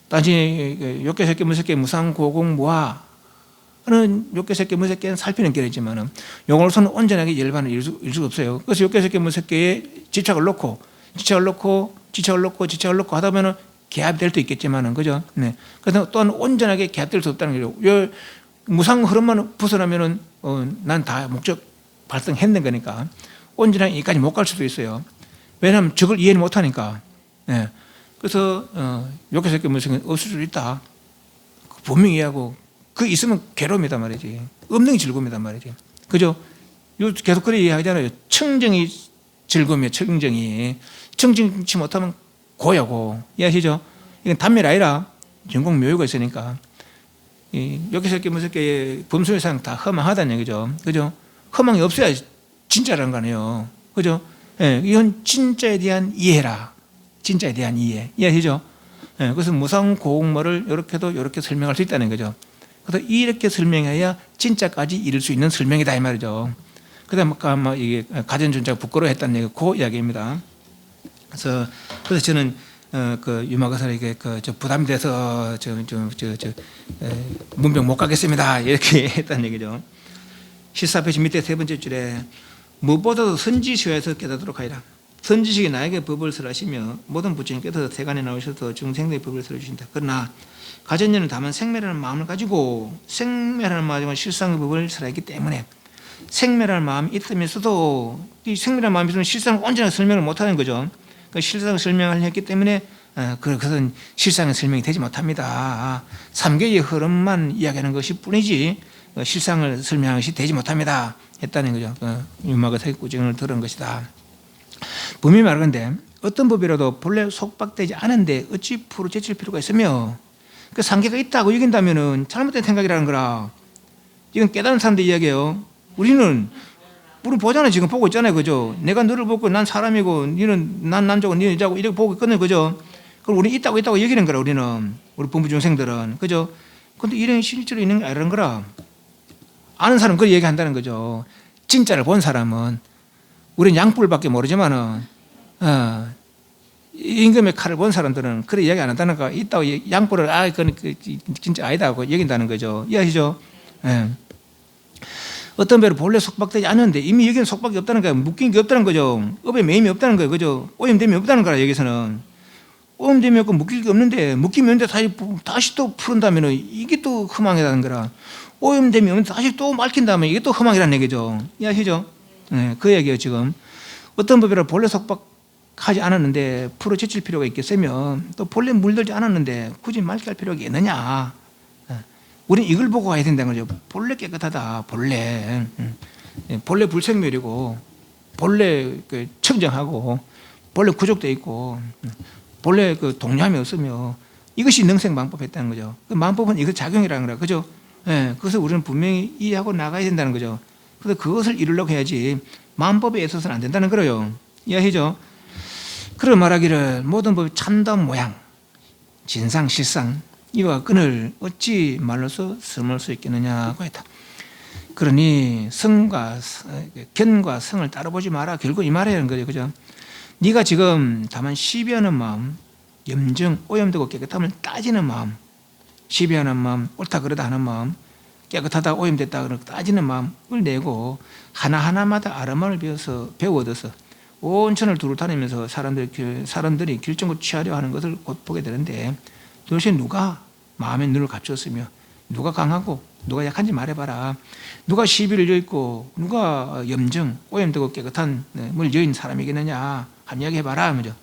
단지 욕계 색계 무색계 무상고공 무화는 욕계 색계 무색계는 살피는 길이지만은 요걸로서는 온전하게 열반을 이룰 수가 없어요. 그래서 욕계 색계 무색계에 집착을 놓고 하다 보면은 개합이 될 수 있겠지만은, 그죠? 네. 그래서 또한 온전하게 개합될 수 없다는 거죠. 요 무상 흐름만 벗어나면은 난 다 목적 발생했는 거니까 온전하게 여기까지 못 갈 수도 있어요. 왜냐하면 저걸 이해를 못 하니까. 네. 그래서 욕계 색계 무색계는 없을 수도 있다. 분명히 이해하고, 그 있으면 괴로움이다 말이지. 없는 게 즐거움이다 말이지. 그죠? 계속 그래 이해하잖아요. 청정이 즐거움이에요. 청정치 못하면 고야고. 이해하시죠? 이건 단밀 아니라 진공묘유가 있으니까 욕계 색계 무색계의 범수의상 다 허망하다는 얘기죠. 그죠? 허망이 없어야 진짜라는 거 아니에요. 그죠? 이건 진짜에 대한 이해라. 진짜에 대한 이해. 이해하시죠? 그래서 무상고공모를 이렇게 설명할 수 있다는 거죠. 그래서 이렇게 설명해야 진짜까지 이룰 수 있는 설명이다 이 말이죠. 그다음 아까 이게 가전전자가 부끄러워했다는 얘기, 그 이야기입니다. 그래서 저는 그 유마가사에게 부담이 돼서 문병 못 가겠습니다 이렇게 했다는 얘기죠. 14페이지 밑에 세 번째 줄에 무엇보다도 선지시에서 깨닫도록 하리라. 선지식이 나에게 법을 설하시며 모든 부처님께서 세간에 나오셔서 중생들의 법을 설해주신다. 그러나 가전녀는 다만 생멸하는 마음을 가지고 생멸하는 마음을 실상의 법을 설하기 때문에 생멸하는 마음이 있으면서도 이 생멸하는 마음이 있으면 실상을 온전하게 설명을 못하는 거죠. 그 실상을 설명을 했기 때문에 그것은 실상의 설명이 되지 못합니다. 3개의 흐름만 이야기하는 것이 뿐이지 실상을 설명하는 것이 되지 못합니다 했다는 거죠. 유마가 세꾸증을 들은 것이다. 분명히 말하건대 어떤 법이라도 본래 속박되지 않은데 어찌 풀어 제칠 필요가 있으며 그 상계가 있다고 여긴다면은 잘못된 생각이라는 거라. 이건 깨달은 사람들 이야기예요. 우리는 보잖아요. 지금 보고 있잖아요. 그죠? 내가 너를 보고 난 사람이고 너는 난 남자고 너는 여자고 이렇게 보고 있거든요. 그죠? 그럼 우리는 있다고 여기는 거라. 우리는 우리 본부 중생들은. 그죠? 근데 이런 실제로 있는 게 아니라는 거라. 아는 사람은 그걸 얘기한다는 거죠. 진짜를 본 사람은 우리는 양뿔밖에 모르지만은 임금의 칼을 본 사람들은 그래 이야기 안 한다는 거. 있다고 양뿔을 그건 진짜 아니다고 얘긴다는 거죠. 이해하시죠? 예. 어떤 배로 본래 속박되지 않은데 이미 여기는 속박이 없다는 거예요. 묶인 게 없다는 거죠. 업에 매임이 없다는 거예요. 그죠? 오염됨이 없다는 거라. 여기서는 오염됨이 없고 묶일 게 없는데 묶이면 다시 또 푸른다면 이게 또 허망이라는 거라. 오염됨이 없는데 다시 또 막힌다면 이게 또 허망이라는 얘기죠. 이해하시죠? 네, 그 얘기예요. 지금 어떤 법이라 본래 속박하지 않았는데 풀어 제칠 필요가 있겠으면 또 본래 물들지 않았는데 굳이 맑게 할 필요가 있느냐. 우리는 이걸 보고 가야 된다는 거죠. 본래 깨끗하다. 본래 불생멸이고 본래 청정하고 본래 구족되어 있고 본래 동념이 없으며 이것이 능생만법했다는 거죠. 그 만법은 이것 작용이라는 거라. 그죠? 예, 그것을 우리는 분명히 이해하고 나가야 된다는 거죠. 그래서 그것을 이루려고 해야지 만법에 있어서는 안 된다는 거예요. 이해하시죠? 그런 말하기를 모든 법이 참다운 모양, 진상, 실상 이와 끈을 어찌 말로서 설명할 수 있겠느냐고 했다. 그러니 견과 성을 따라보지 마라. 결국 이 말이라는 거죠. 그죠? 네가 지금 다만 시비하는 마음, 염증, 오염되고 깨끗함을 따지는 마음, 시비하는 마음, 옳다 그러다 하는 마음, 깨끗하다 오염됐다 그러고 따지는 마음을 내고 하나하나마다 아름만을 배워 얻어서 온천을 두루 다니면서 사람들이 결정을 취하려 하는 것을 곧 보게 되는데 도대체 누가 마음의 눈을 갖췄으며 누가 강하고 누가 약한지 말해봐라. 누가 시비를 여있고 누가 염증, 오염되고 깨끗한 물 여인 사람이겠느냐 한번 이야기해봐라. 그죠?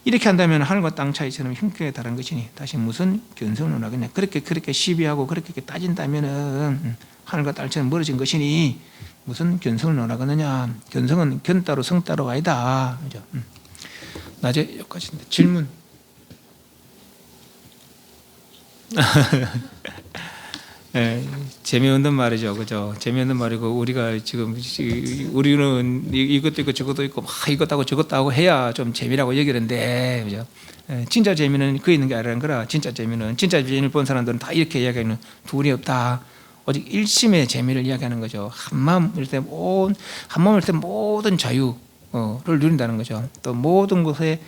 이렇게 한다면 하늘과 땅 차이처럼 힘겹게 다른 것이니 다시 무슨 견성을 논하겠냐. 그렇게 시비하고 그렇게 따진다면은 하늘과 땅처럼 멀어진 것이니 무슨 견성을 논하겠느냐. 견성은 견따로 성따로 아니다. 그죠? 낮에 여기까지인데 질문. 네, 재미없는 말이죠, 그죠? 재미없는 말이고 우리가 지금 우리는 이것도 있고 저것도 있고 막 이것도 하고 저것도 하고 해야 좀 재미라고 여기는데, 그죠? 진짜 재미는 그 있는 게 아니라는 거라. 진짜 재미를 본 사람들은 다 이렇게 이야기하는 둘이 없다. 오직 일심의 재미를 이야기하는 거죠. 한 마음일 때 모든 자유를 누린다는 거죠. 또 모든 것에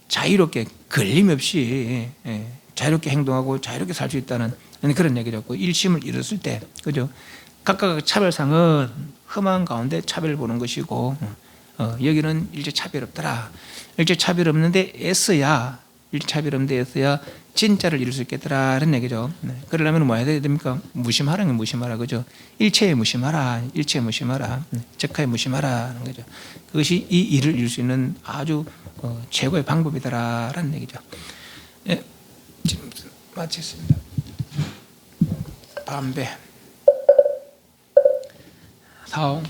자유롭게 걸림 없이 자유롭게 행동하고 자유롭게 살 수 있다는 그런 얘기죠. 일심을 이뤘을 때, 그죠? 각각 차별상은 험한 가운데 차별을 보는 것이고, 여기는 일체 차별 없더라. 일체 차별 없는데 애써야 진짜를 이룰 수 있겠더라는 얘기죠. 그러려면 뭐 해야 됩니까? 무심하라는 무심하라, 그죠? 일체에 무심하라, 적하에 무심하라는 거죠. 그것이 이 일을 이룰 수 있는 아주 최고의 방법이다라는 얘기죠. 네, 지금 마치겠습니다. 담배 사ong